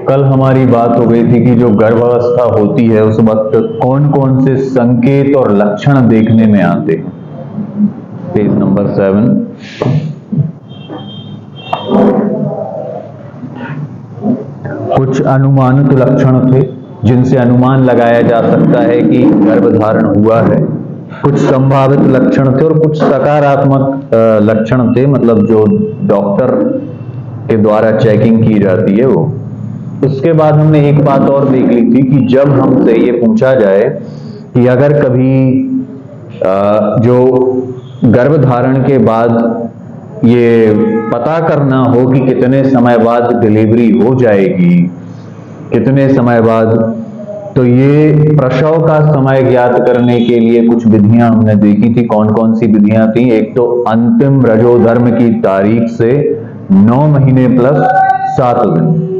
कल हमारी बात हो गई थी कि जो गर्भावस्था होती है उस वक्त कौन कौन से संकेत और लक्षण देखने में आते हैं। Page number 7। कुछ अनुमानित लक्षण थे जिनसे अनुमान लगाया जा सकता है कि गर्भधारण हुआ है। कुछ संभावित लक्षण थे और कुछ सकारात्मक लक्षण थे, मतलब जो डॉक्टर के द्वारा चेकिंग की जाती है वो। उसके बाद हमने एक बात और देख ली थी कि जब हमसे ये पूछा जाए कि अगर कभी जो गर्भधारण के बाद ये पता करना हो कि कितने समय बाद डिलीवरी हो जाएगी, कितने समय बाद, तो ये प्रसव का समय ज्ञात करने के लिए कुछ विधियां हमने देखी थी। कौन कौन सी विधियां थी? एक तो अंतिम रजोधर्म की तारीख से 9 महीने प्लस 7 दिन।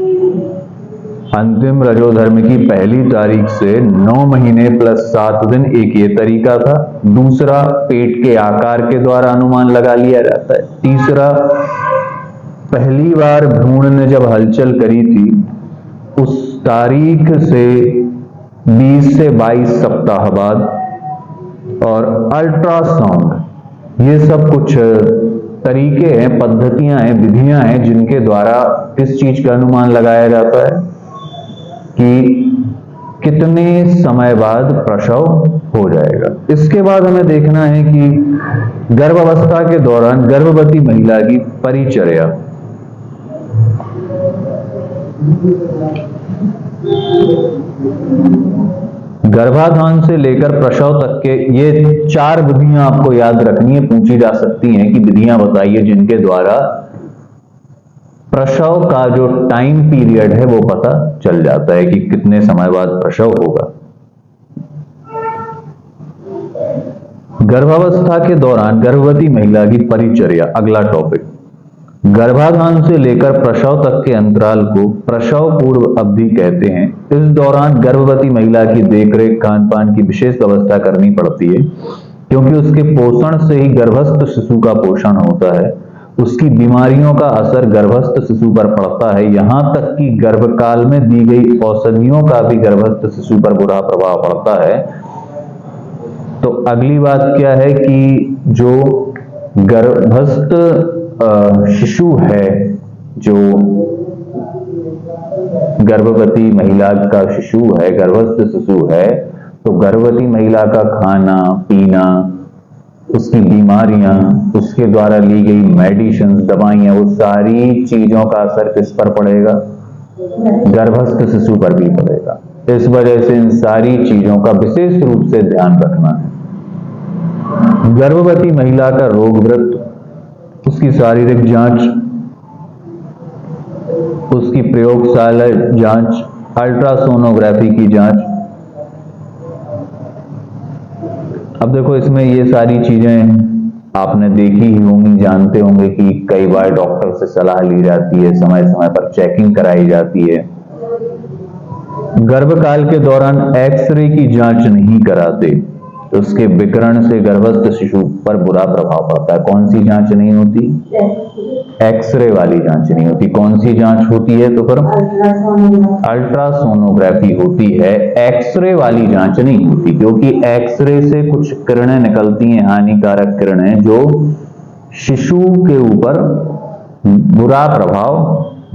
अंतिम रजोधर्म की पहली तारीख से 9 महीने प्लस 7 दिन, एक ये तरीका था। दूसरा, पेट के आकार के द्वारा अनुमान लगा लिया जाता है। तीसरा, पहली बार भ्रूण ने जब हलचल करी थी उस तारीख से 20 से 22 सप्ताह बाद। और अल्ट्रासाउंड, ये सब कुछ तरीके हैं, पद्धतियां हैं, विधियां हैं जिनके द्वारा इस चीज का अनुमान लगाया जाता है कि कितने समय बाद प्रसव हो जाएगा। इसके बाद हमें देखना है कि गर्भावस्था के दौरान गर्भवती महिला की परिचर्या। गर्भाधान से लेकर प्रसव तक के ये 4 विधियां आपको याद रखनी है, पूछी जा सकती हैं कि विधियां बताइए जिनके द्वारा प्रसव का जो टाइम पीरियड है वो पता चल जाता है कि कितने समय बाद प्रसव होगा। गर्भावस्था के दौरान गर्भवती महिला की परिचर्या, अगला टॉपिक। गर्भाधान से लेकर प्रसव तक के अंतराल को प्रसव पूर्व अवधि कहते हैं। इस दौरान गर्भवती महिला की देखरेख, खान पान की विशेष व्यवस्था करनी पड़ती है, क्योंकि उसके पोषण से ही गर्भस्थ शिशु का पोषण होता है। उसकी बीमारियों का असर गर्भस्थ शिशु पर पड़ता है, यहां तक कि गर्भकाल में दी गई औषधियों का भी गर्भस्थ शिशु पर बुरा प्रभाव पड़ता है। तो अगली बात क्या है कि जो गर्भस्थ शिशु है, जो गर्भवती महिला का शिशु है, गर्भस्थ शिशु है, तो गर्भवती महिला का खाना पीना, उसकी बीमारियां, उसके द्वारा ली गई मेडिसिन, दवाइयां, वो सारी चीजों का असर किस पर पड़ेगा? गर्भस्थ शिशु पर भी पड़ेगा। इस वजह से इन सारी चीजों का विशेष रूप से ध्यान रखना है। गर्भवती महिला का रोग वृत्त, उसकी शारीरिक जांच, उसकी प्रयोगशाला जांच, अल्ट्रासोनोग्राफी की जांच। अब देखो, इसमें ये सारी चीजें आपने देखी ही होंगी, जानते होंगे कि कई बार डॉक्टर से सलाह ली जाती है, समय समय पर चेकिंग कराई जाती है। गर्भकाल के दौरान एक्सरे की जांच नहीं कराते, तो उसके विकिरण से गर्भस्थ शिशु पर बुरा प्रभाव पड़ता है। कौन सी जांच नहीं होती? एक्सरे वाली जांच नहीं होती। कौन सी जांच होती है? तो फिर अल्ट्रासोनोग्राफी होती है, एक्सरे वाली जांच नहीं होती, क्योंकि एक्सरे से कुछ किरणें निकलती हैं, हानिकारक किरणें, जो शिशु के ऊपर बुरा प्रभाव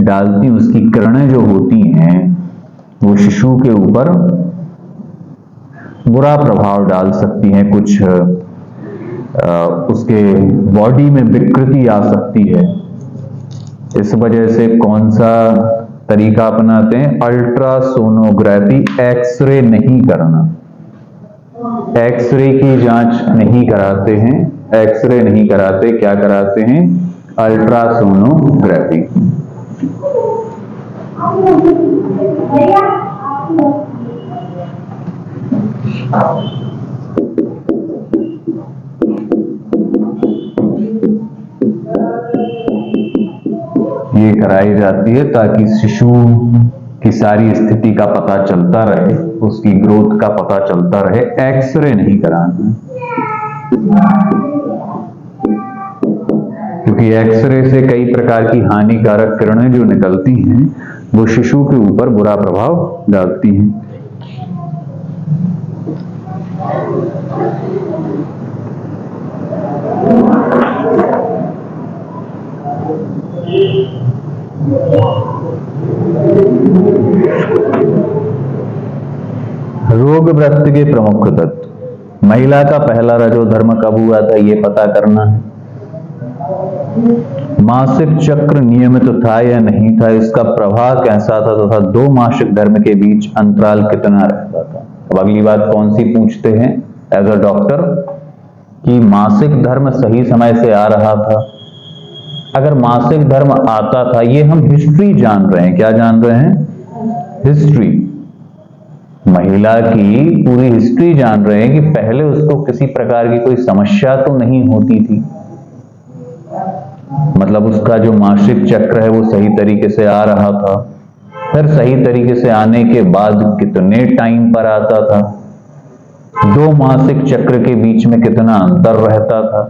डालती हैं। उसकी किरणें जो होती हैं वो शिशु के ऊपर बुरा प्रभाव डाल सकती हैं, कुछ उसके बॉडी में विकृति आ सकती है। इस वजह से कौन सा तरीका अपनाते हैं? अल्ट्रासोनोग्राफी, एक्सरे नहीं करना। एक्सरे की जांच नहीं कराते हैं, एक्सरे नहीं कराते, क्या कराते हैं? अल्ट्रासोनोग्राफी। ये कराई जाती है ताकि शिशु की सारी स्थिति का पता चलता रहे, उसकी ग्रोथ का पता चलता रहे। एक्सरे नहीं कराना, क्योंकि एक्सरे से कई प्रकार की हानिकारक किरणें जो निकलती हैं वो शिशु के ऊपर बुरा प्रभाव डालती हैं। रोग वृत्त के प्रमुख तत्व। महिला का पहला रजोधर्म कब हुआ था ये पता करना है। मासिक चक्र नियमित था या नहीं था, इसका प्रभाव कैसा था तथा दो मासिक धर्म के बीच अंतराल कितना रहता था। अब अगली बात कौन सी पूछते हैं एज अ डॉक्टर कि मासिक धर्म सही समय से आ रहा था। अगर मासिक धर्म आता था, ये हम हिस्ट्री जान रहे हैं। क्या जान रहे हैं? हिस्ट्री। महिला की पूरी हिस्ट्री जान रहे हैं कि पहले उसको किसी प्रकार की कोई समस्या तो नहीं होती थी, मतलब उसका जो मासिक चक्र है वो सही तरीके से आ रहा था। फिर सही तरीके से आने के बाद कितने टाइम पर आता था, दो मासिक चक्र के बीच में कितना अंतर रहता था,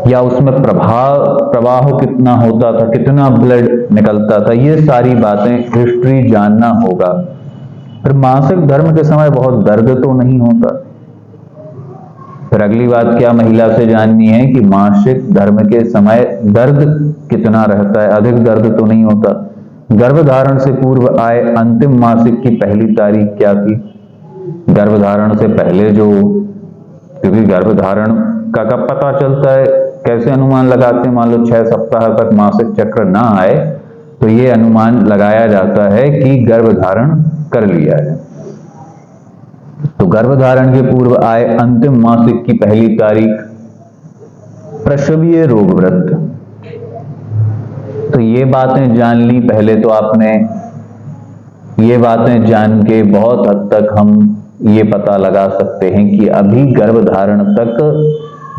या उसमें प्रवाह कितना होता था, कितना ब्लड निकलता था, ये सारी बातें हिस्ट्री जानना होगा। फिर मासिक धर्म के समय बहुत दर्द तो नहीं होता। फिर अगली बात क्या महिला से जाननी है कि मासिक धर्म के समय दर्द कितना रहता है, अधिक दर्द तो नहीं होता। गर्भधारण से पूर्व आए अंतिम मासिक की पहली तारीख क्या थी। गर्भधारण से पहले जो, क्योंकि गर्भधारण का कब पता चलता है, कैसे अनुमान लगाते हैं। मान लो 6 सप्ताह तक मासिक चक्र ना आए तो ये अनुमान लगाया जाता है कि गर्भधारण कर लिया है। तो गर्भधारण के पूर्व आए अंतिम मासिक की पहली तारीख, प्रसवीय रोग वृत्त। तो ये बातें जान ली पहले, तो आपने ये बातें जान के बहुत हद तक हम ये पता लगा सकते हैं कि अभी गर्भधारण तक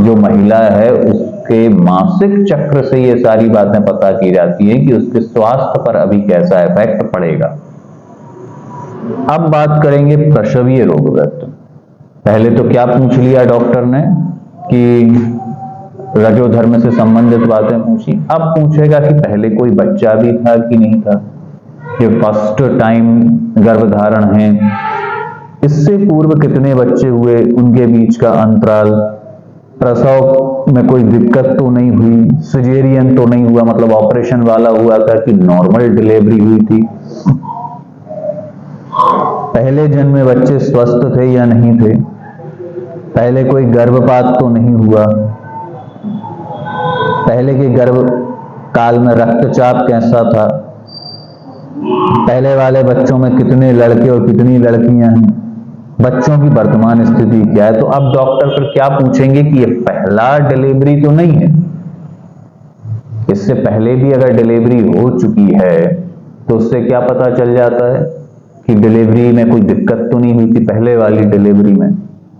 जो महिला है उसके मासिक चक्र से ये सारी बातें पता की जाती है कि उसके स्वास्थ्य पर अभी कैसा इफेक्ट पड़ेगा। अब बात करेंगे प्रसवीय रोग वृत्त। पहले तो क्या पूछ लिया डॉक्टर ने कि रजोधर्म से संबंधित बातें पूछी। अब पूछेगा कि पहले कोई बच्चा भी था कि नहीं था, ये फर्स्ट टाइम गर्भधारण है, इससे पूर्व कितने बच्चे हुए, उनके बीच का अंतराल, प्रसव में कोई दिक्कत तो नहीं हुई, सिजेरियन तो नहीं हुआ, मतलब ऑपरेशन वाला हुआ था कि नॉर्मल डिलीवरी हुई थी, पहले जन्म में बच्चे स्वस्थ थे या नहीं थे, पहले कोई गर्भपात तो नहीं हुआ, पहले के गर्भ काल में रक्तचाप कैसा था, पहले वाले बच्चों में कितने लड़के और कितनी लड़कियां हैं, बच्चों की वर्तमान स्थिति क्या है। तो अब डॉक्टर फिर क्या पूछेंगे कि ये पहला डिलीवरी तो नहीं है, इससे पहले भी अगर डिलीवरी हो चुकी है तो उससे क्या पता चल जाता है कि डिलीवरी में कोई दिक्कत तो नहीं हुई थी। पहले वाली डिलीवरी में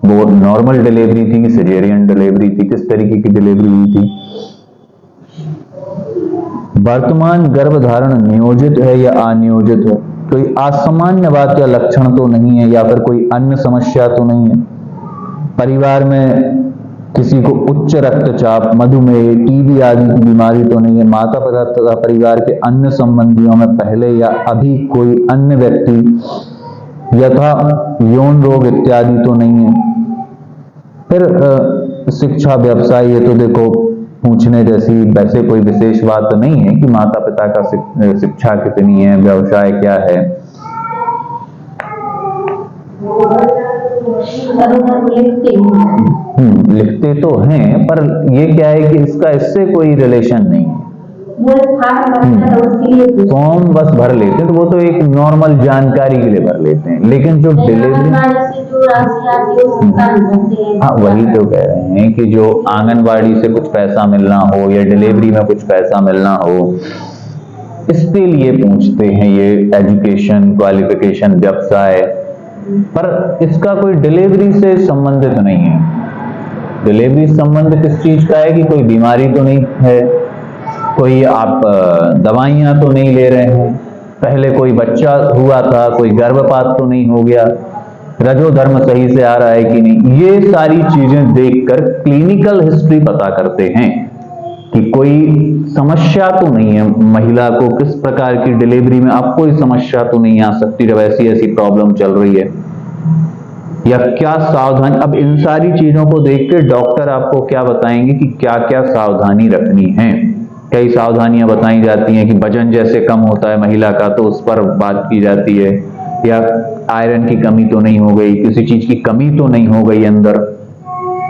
वो नॉर्मल डिलीवरी थी कि सिजेरियन डिलीवरी थी, किस तरीके की डिलीवरी हुई थी। वर्तमान गर्भधारण नियोजित है या अनियोजित है, कोई असामान्य बात या लक्षण तो नहीं है, या फिर कोई अन्य समस्या तो नहीं है। परिवार में किसी को उच्च रक्तचाप, मधुमेह, टीबी आदि की बीमारी तो नहीं है। माता पिता तथा परिवार के अन्य संबंधियों में पहले या अभी कोई अन्य व्यक्ति यथा यौन रोग इत्यादि तो नहीं है। फिर शिक्षा, व्यवसाय, ये तो देखो पूछने जैसी वैसे कोई विशेष बात नहीं है कि माता पिता का शिक्षा कितनी है, व्यवसाय क्या है। लिखते तो हैं, पर ये क्या है कि इसका इससे कोई रिलेशन नहीं है। फॉर्म बस भर लेते हैं तो वो तो एक नॉर्मल जानकारी के लिए भर लेते हैं, लेकिन जो डिलीवरी, हाँ वही तो कह रहे हैं कि जो आंगनवाड़ी से कुछ पैसा मिलना हो या डिलीवरी में कुछ पैसा मिलना हो, इसके लिए पूछते हैं ये एजुकेशन, क्वालिफिकेशन, व्यवसाय, पर इसका कोई डिलीवरी से संबंधित नहीं है। डिलीवरी संबंधित किस चीज का है कि कोई बीमारी तो नहीं है, कोई आप दवाइयां तो नहीं ले रहे हैं, पहले कोई बच्चा हुआ था, कोई गर्भपात तो नहीं हो गया, रजोधर्म सही से आ रहा है कि नहीं। ये सारी चीजें देखकर क्लिनिकल हिस्ट्री पता करते हैं कि कोई समस्या तो नहीं है महिला को, किस प्रकार की डिलीवरी में अब कोई समस्या तो नहीं आ सकती जब ऐसी ऐसी प्रॉब्लम चल रही है, या क्या सावधानी। अब इन सारी चीजों को देख के डॉक्टर आपको क्या बताएंगे कि क्या क्या सावधानी रखनी है। कई सावधानियां बताई जाती हैं कि वजन जैसे कम होता है महिला का तो उस पर बात की जाती है, या आयरन की कमी तो नहीं हो गई, किसी चीज की कमी तो नहीं हो गई अंदर।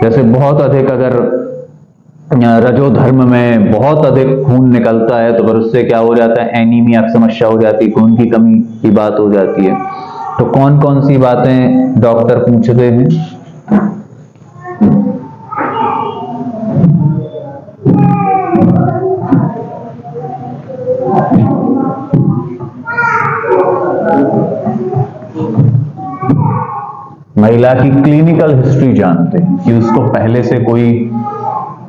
जैसे बहुत अधिक अगर रजोधर्म में बहुत अधिक खून निकलता है तो फिर उससे क्या हो जाता है, एनीमिया की समस्या हो जाती है, खून की कमी की बात हो जाती है। तो कौन कौन सी बातें डॉक्टर पूछते हैं? महिला की क्लिनिकल हिस्ट्री जानते हैं कि उसको पहले से कोई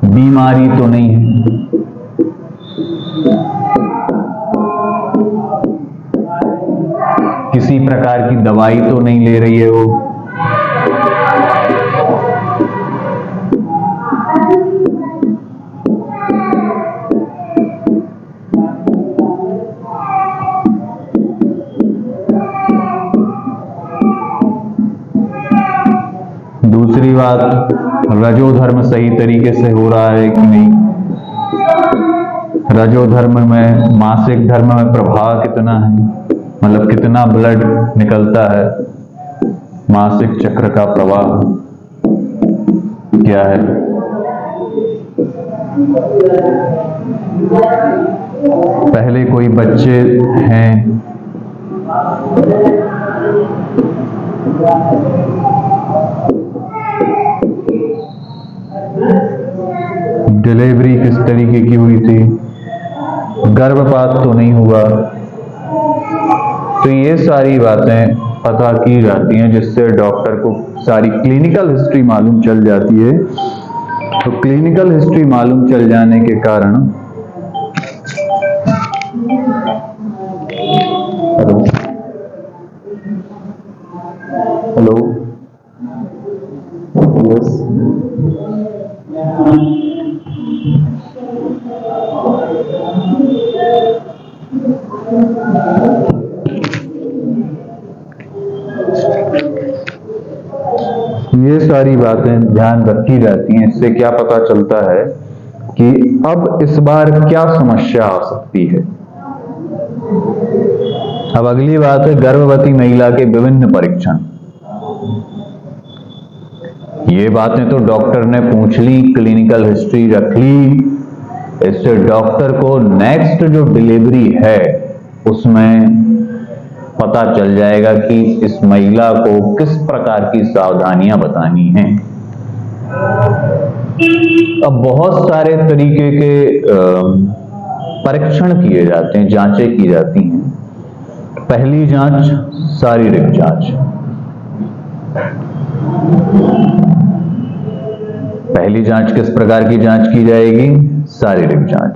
बीमारी तो नहीं है, किसी प्रकार की दवाई तो नहीं ले रही है वो, दूसरी बात रजोधर्म सही तरीके से हो रहा है कि नहीं, रजोधर्म में मासिक धर्म में प्रभाव कितना है, मतलब कितना ब्लड निकलता है, मासिक चक्र का प्रवाह क्या है। पहले कोई बच्चे हैं, डिलीवरी किस तरीके की हुई थी, गर्भपात तो नहीं हुआ। तो ये सारी बातें पता की जाती हैं जिससे डॉक्टर को सारी क्लिनिकल हिस्ट्री मालूम चल जाती है। तो क्लिनिकल हिस्ट्री मालूम चल जाने के कारण हेलो यस ये सारी बातें ध्यान रखी जाती हैं। इससे क्या पता चलता है कि अब इस बार क्या समस्या आ सकती है। अब अगली बात है गर्भवती महिला के विभिन्न परीक्षण। ये बातें तो डॉक्टर ने पूछ ली, क्लिनिकल हिस्ट्री रख ली, इससे डॉक्टर को नेक्स्ट जो डिलीवरी है उसमें पता चल जाएगा कि इस महिला को किस प्रकार की सावधानियां बतानी हैं। अब बहुत सारे तरीके के परीक्षण किए जाते हैं, जांचें की जाती हैं। पहली जांच शारीरिक जांच। पहली जांच किस प्रकार की जांच की जाएगी? शारीरिक जांच।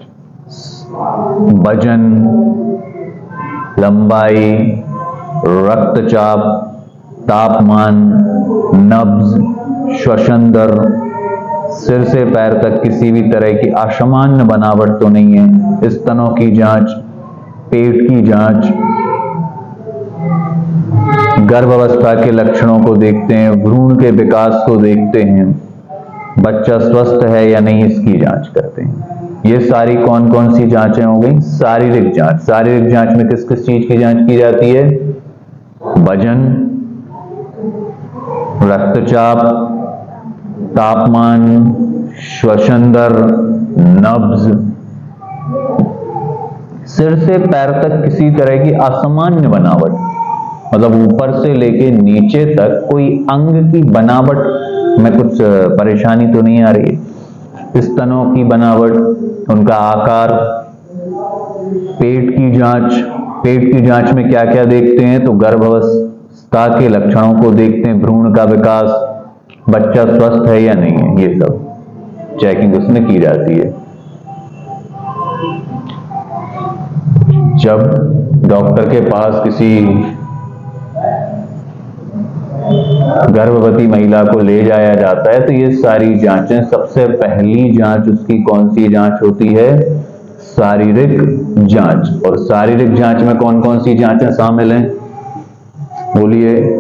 वजन, लंबाई, रक्तचाप, तापमान, नब्ज, श्वसन दर, सिर से पैर तक किसी भी तरह की असामान्य बनावट तो नहीं है, स्तनों की जांच, पेट की जांच, गर्भावस्था के लक्षणों को देखते हैं, भ्रूण के विकास को देखते हैं, बच्चा स्वस्थ है या नहीं इसकी जांच करते हैं। ये सारी कौन कौन सी जांचें हो गई? शारीरिक जांच। शारीरिक जांच में किस किस चीज की जांच की जाती है? वजन, रक्तचाप, तापमान, श्वसन दर, नब्ज, सिर से पैर तक किसी तरह की असामान्य बनावट, मतलब ऊपर से लेके नीचे तक कोई अंग की बनावट में कुछ परेशानी तो नहीं आ रही है। स्तनों की बनावट, उनका आकार, पेट की जांच। पेट की जांच में क्या क्या देखते हैं? तो गर्भावस्था के लक्षणों को देखते हैं, भ्रूण का विकास, बच्चा स्वस्थ है या नहीं है, ये सब चेकिंग उसमें की जाती है। जब डॉक्टर के पास किसी गर्भवती महिला को ले जाया जाता है तो ये सारी जांचें, सबसे पहली जांच उसकी कौन सी जांच होती है? शारीरिक जांच। और शारीरिक जांच में कौन कौन सी जांचें शामिल हैं? बोलिए।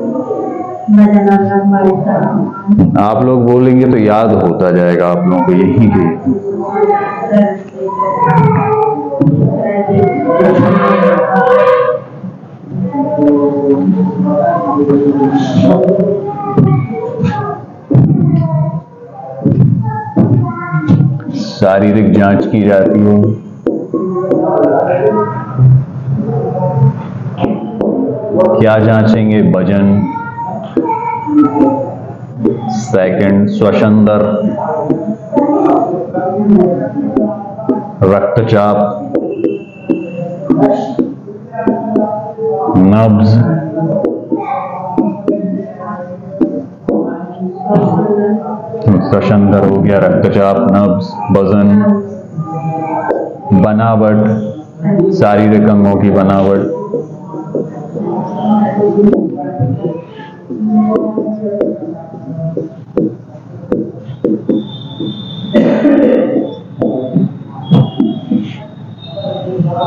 आप लोग बोलेंगे तो याद होता जाएगा आप लोगों को यही है। शारीरिक जांच की जाती है। क्या जांचेंगे? वजन, सेकंड श्वसन-दर, रक्तचाप, नब्ज, श्वसन-दर हो गया, रक्तचाप, नब्ज, वजन, बनावट, शारीरिक अंगों की बनावट,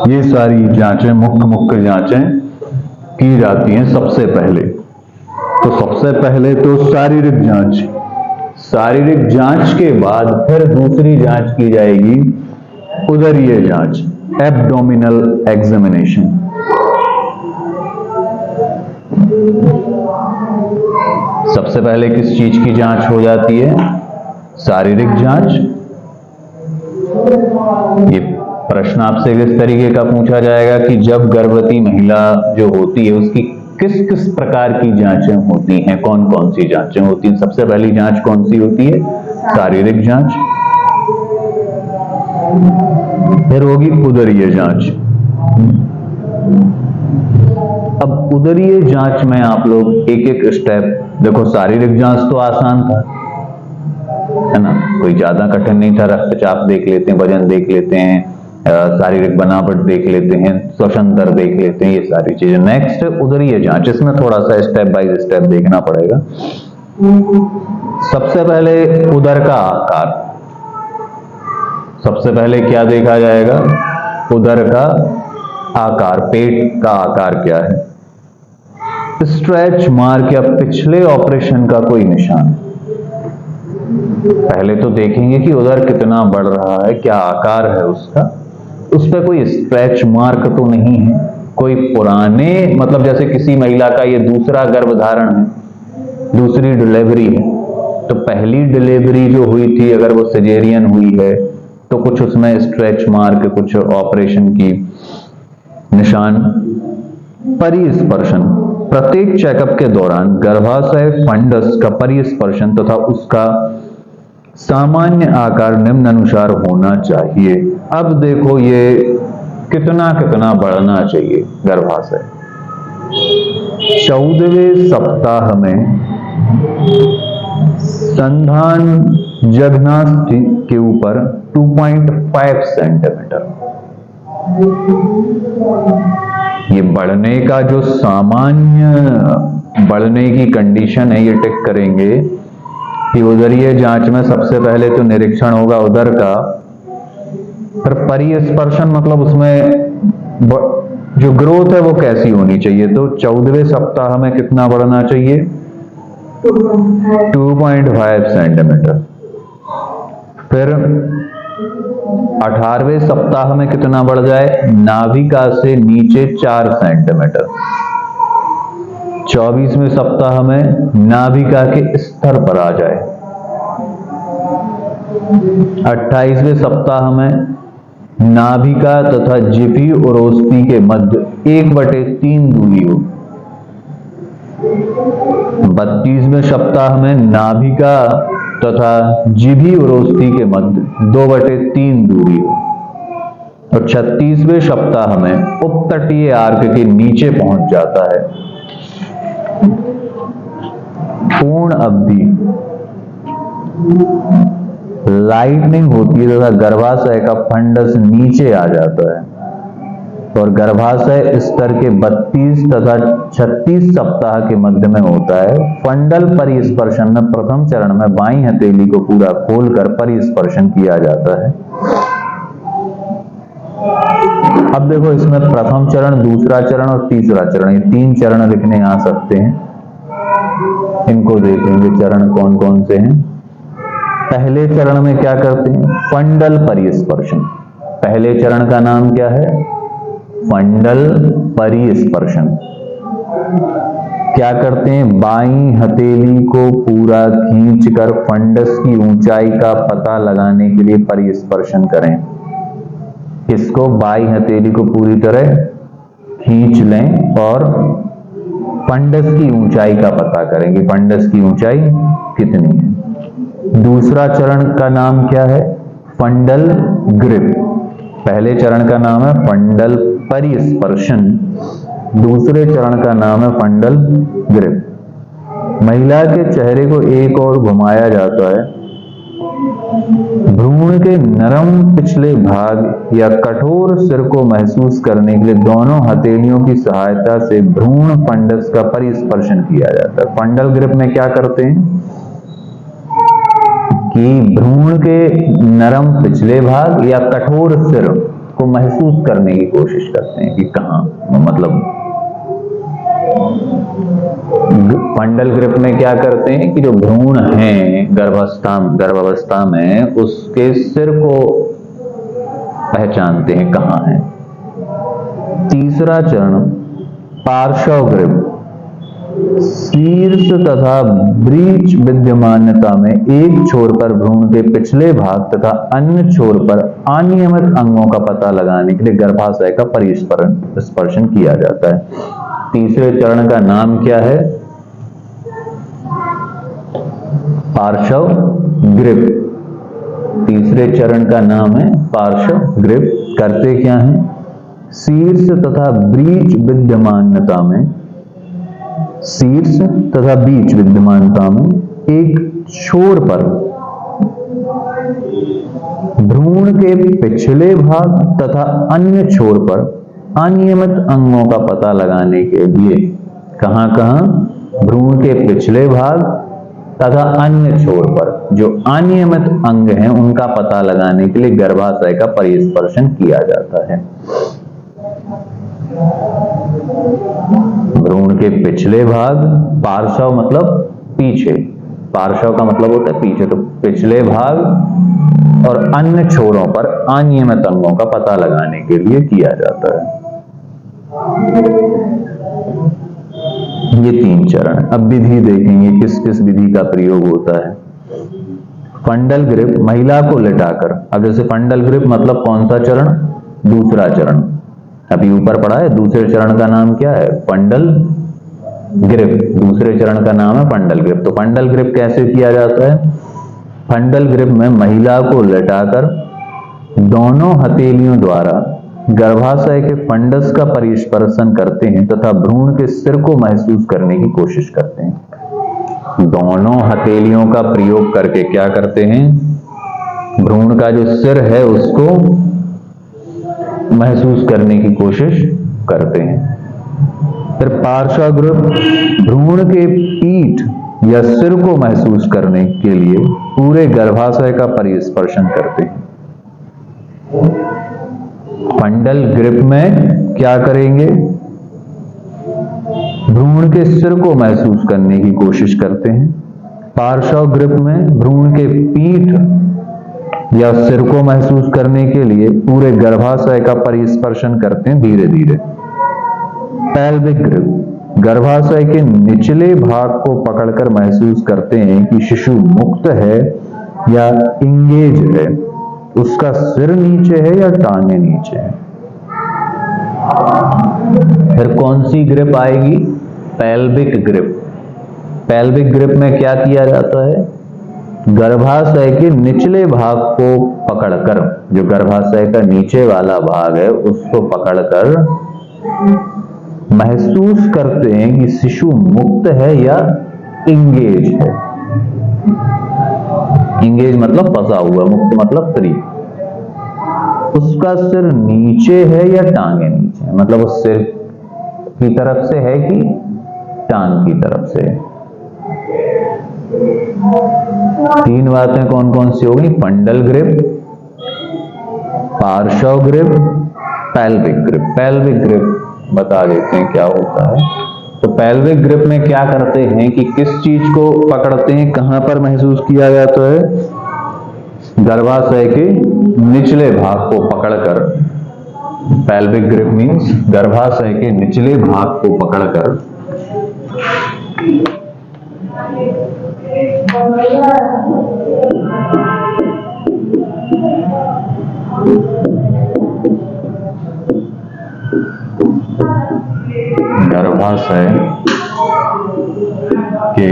ये सारी जांचें, मुख्य जांचें की जाती हैं सबसे पहले। तो सबसे पहले तो शारीरिक जांच। शारीरिक जांच के बाद फिर दूसरी जांच की जाएगी उदरीय जांच, एब्डोमिनल एग्जामिनेशन। सबसे पहले किस चीज की जांच हो जाती है? शारीरिक जांच। ये प्रश्न आपसे किस तरीके का पूछा जाएगा कि जब गर्भवती महिला जो होती है उसकी किस किस प्रकार की जांचें होती हैं, कौन कौन सी जांचें होती हैं? सबसे पहली जांच कौन सी होती है? शारीरिक जांच। फिर होगी उदरीय जांच। अब उदरीय जांच में आप लोग एक एक स्टेप देखो। शारीरिक जांच तो आसान था, है ना, कोई ज्यादा कठिन नहीं था। रक्तचाप देख लेते हैं, वजन देख लेते हैं, शारीरिक बनावट देख लेते हैं, श्वसन दर देख लेते हैं, ये सारी चीजें। नेक्स्ट उदरीय जांच, इसमें थोड़ा सा स्टेप बाय स्टेप देखना पड़ेगा। सबसे पहले उदर का आकार। सबसे पहले क्या देखा जाएगा? उदर का आकार, पेट का आकार क्या है। स्ट्रेच मार्क या पिछले ऑपरेशन का कोई निशान। पहले तो देखेंगे कि उदर कितना बढ़ रहा है, क्या आकार है उसका। उस पर कोई स्ट्रेच मार्क तो नहीं है, कोई पुराने, मतलब जैसे किसी महिला का ये दूसरा गर्भधारण है, दूसरी डिलीवरी है, तो पहली डिलीवरी जो हुई थी अगर वो सिजेरियन हुई है तो कुछ उसमें स्ट्रेच मार्क, कुछ ऑपरेशन की निशान। परिस्पर्शन, प्रत्येक चेकअप के दौरान गर्भाशय फंडस का परिस्पर्शन तथा उसका सामान्य आकार निम्नानुसार होना चाहिए। अब देखो ये कितना कितना बढ़ना चाहिए गर्भाशय। 14वें सप्ताह में संधान जघनास्थि के ऊपर 2.5 सेंटीमीटर। ये बढ़ने का जो सामान्य बढ़ने की कंडीशन है, ये टिक करेंगे कि उदरीय जांच में सबसे पहले तो निरीक्षण होगा उदर का। फिर परिस्पर्शन, मतलब उसमें जो ग्रोथ है वो कैसी होनी चाहिए। तो 14वें सप्ताह में कितना बढ़ना चाहिए? 2.5 सेंटीमीटर। फिर 18वें सप्ताह में कितना बढ़ जाए? नाभिका से नीचे 4 सेंटीमीटर। 24वें सप्ताह में नाभिका के स्तर पर आ जाए। 28वें सप्ताह में नाभिका तथा जिभी और ओस्ती के मध्य 1/3 दूरी हो। 32वें सप्ताह में नाभिका तथा जिभी और ओस्ती के मध्य 2/3 दूरी हो। और 36वें सप्ताह में उपतटीय आर्क के नीचे पहुंच जाता है। पूर्ण अवधि लाइटनिंग होती है तथा गर्भाशय का फंडस नीचे आ जाता है। और गर्भाशय स्तर के 32 तथा 36 सप्ताह के मध्य में होता है। फंडल परिस्पर्शन में प्रथम चरण में बाईं हथेली को पूरा खोलकर परिस्पर्शन किया जाता है। अब देखो इसमें प्रथम चरण, दूसरा चरण और तीसरा चरण, ये 3 चरण लिखने आ सकते हैं। इनको देखेंगे चरण कौन कौन से हैं। पहले चरण में क्या करते हैं? फंडल परिस्पर्शन। पहले चरण का नाम क्या है? फंडल परिस्पर्शन। क्या करते हैं? बाईं हथेली को पूरा खींचकर फंडस की ऊंचाई का पता लगाने के लिए परिस्पर्शन करें। इसको बाईं हथेली को पूरी तरह खींच लें और फंडस की ऊंचाई का पता करेंगे, फंडस की ऊंचाई कितनी है। दूसरा चरण का नाम क्या है? फंडल ग्रिप। पहले चरण का नाम है फंडल परिस्पर्शन, दूसरे चरण का नाम है फंडल ग्रिप। महिला के चेहरे को एक और घुमाया जाता है। भ्रूण के नरम पिछले भाग या कठोर सिर को महसूस करने के लिए दोनों हथेलियों की सहायता से भ्रूण फंडस का परिस्पर्शन किया जाता है। फंडल ग्रिप में क्या करते हैं कि भ्रूण के नरम पिछले भाग या कठोर सिर को महसूस करने की कोशिश करते हैं कि कहां, मतलब फंडल ग्रिप में क्या करते हैं कि जो भ्रूण हैं गर्भावस्था में उसके सिर को पहचानते हैं कहां है। तीसरा चरण पार्श्व ग्रिप। शीर्ष तथा ब्रीच विद्यमानता में एक छोर पर भ्रूण के पिछले भाग तथा अन्य छोर पर अनियमित अंगों का पता लगाने के लिए गर्भाशय का परिस्पर्शन किया जाता है। तीसरे चरण का नाम क्या है? पार्श्व ग्रिप। तीसरे चरण का नाम है पार्श्व ग्रिप। करते क्या हैं? शीर्ष तथा ब्रीच विद्यमानता में, शीर्ष तथा बीच विद्यमानता में एक छोर पर भ्रूण के पिछले भाग तथा अन्य छोर पर अनियमित अंगों का पता लगाने के लिए कहां भ्रूण के पिछले भाग तथा अन्य छोर पर जो अनियमित अंग हैं उनका पता लगाने के लिए गर्भाशय का परिस्पर्शन किया जाता है। भ्रूण के पिछले भाग, पार्श्व मतलब पीछे, पार्श्व का मतलब होता है पीछे, तो पिछले भाग और अन्य छोरों पर अनियमित अंगों का पता लगाने के लिए किया जाता है। ये 3 चरण। अब विधि देखेंगे किस किस विधि का प्रयोग होता है। फंडल ग्रिप, महिला को लिटाकर। अब जैसे फंडल ग्रिप मतलब कौन सा चरण? दूसरा चरण। अभी ऊपर पढ़ा है, दूसरे चरण का नाम क्या है? फंडल ग्रिप। दूसरे चरण का नाम है फंडल ग्रिप। तो फंडल ग्रिप कैसे किया जाता है? फंडल ग्रिप में महिला को लिटाकर दोनों हथेलियों द्वारा गर्भाशय के फंडस का परिस्पर्शन करते हैं तथा भ्रूण के सिर को महसूस करने की कोशिश करते हैं। दोनों हथेलियों का प्रयोग करके क्या करते हैं? भ्रूण का जो सिर है उसको महसूस करने की कोशिश करते हैं। फिर पार्श्व ग्रिप, भ्रूण के पीठ या सिर को महसूस करने के लिए पूरे गर्भाशय का परिस्पर्शन करते हैं। फंडल ग्रिप में क्या करेंगे? भ्रूण के सिर को महसूस करने की कोशिश करते हैं। पार्श्व ग्रिप में भ्रूण के पीठ या सिर को महसूस करने के लिए पूरे गर्भाशय का परिस्पर्शन करते हैं धीरे धीरे। पेल्विक ग्रिप, गर्भाशय के निचले भाग को पकड़कर महसूस करते हैं कि शिशु मुक्त है या इंगेज है, उसका सिर नीचे है या टांगे नीचे है। फिर कौन सी ग्रिप आएगी? Pelvic grip. पेल्विक ग्रिप में क्या किया जाता है? गर्भाशय के निचले भाग को पकड़कर, जो गर्भाशय का नीचे वाला भाग है उसको पकड़कर महसूस करते हैं कि शिशु मुक्त है या इंगेज है। इंगेज मतलब फंसा हुआ, मुक्त मतलब फ्री। उसका सिर नीचे है या टांगे नीचे है, मतलब उस सिर की तरफ से है कि टांग की तरफ से है। तीन बातें कौन कौन सी हो गई? फंडल ग्रिप, पार्श्व grip, pelvic grip. Pelvic grip बता देते हैं क्या होता है। तो पेल्विक ग्रिप में क्या करते हैं कि किस चीज को पकड़ते हैं, कहां पर महसूस किया जाता है? गर्भाशय के निचले भाग को पकड़कर। पेल्विक ग्रिप मीन्स गर्भाशय के निचले भाग को पकड़कर गर्भाशय के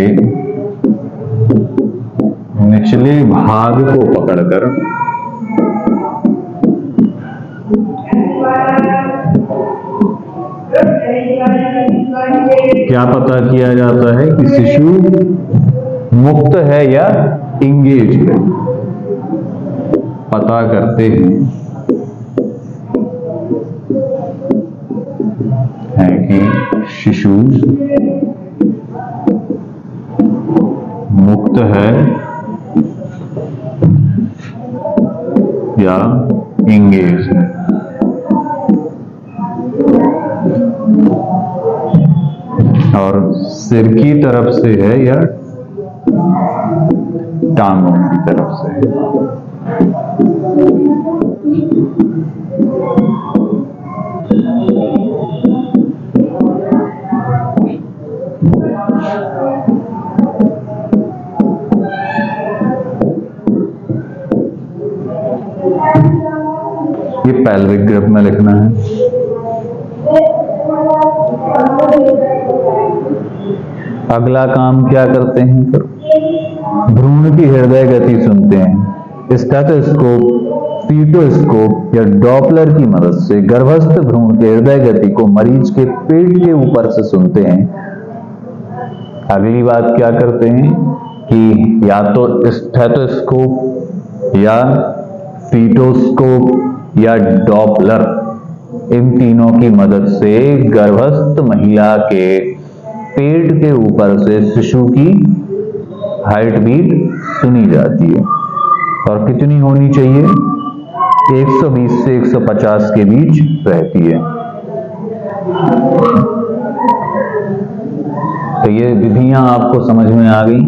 निचले भाग को पकड़कर क्या पता किया जाता है कि शिशु मुक्त है या इंगेज है? पता करते हैं कि शिशु मुक्त है या इंगेज है। और सिर की तरफ से है या टांगों की तरफ से है। ये पेल्विक ग्रिप में लिखना है। अगला काम क्या करते हैं फिर? भ्रूण की हृदय गति सुनते हैं। स्टेथोस्कोप, फीटोस्कोप या डॉपलर की मदद से गर्भस्थ भ्रूण के हृदय गति को मरीज के पेट के ऊपर से सुनते हैं। अगली बात क्या करते हैं कि या तो स्टेथोस्कोप या फीटोस्कोप या डॉपलर, इन तीनों की मदद से गर्भस्थ महिला के पेट के ऊपर से शिशु की हार्ट बीट सुनी जाती है। और कितनी होनी चाहिए? 120 से 150 के बीच रहती है। तो ये विधियां आपको समझ में आ गई।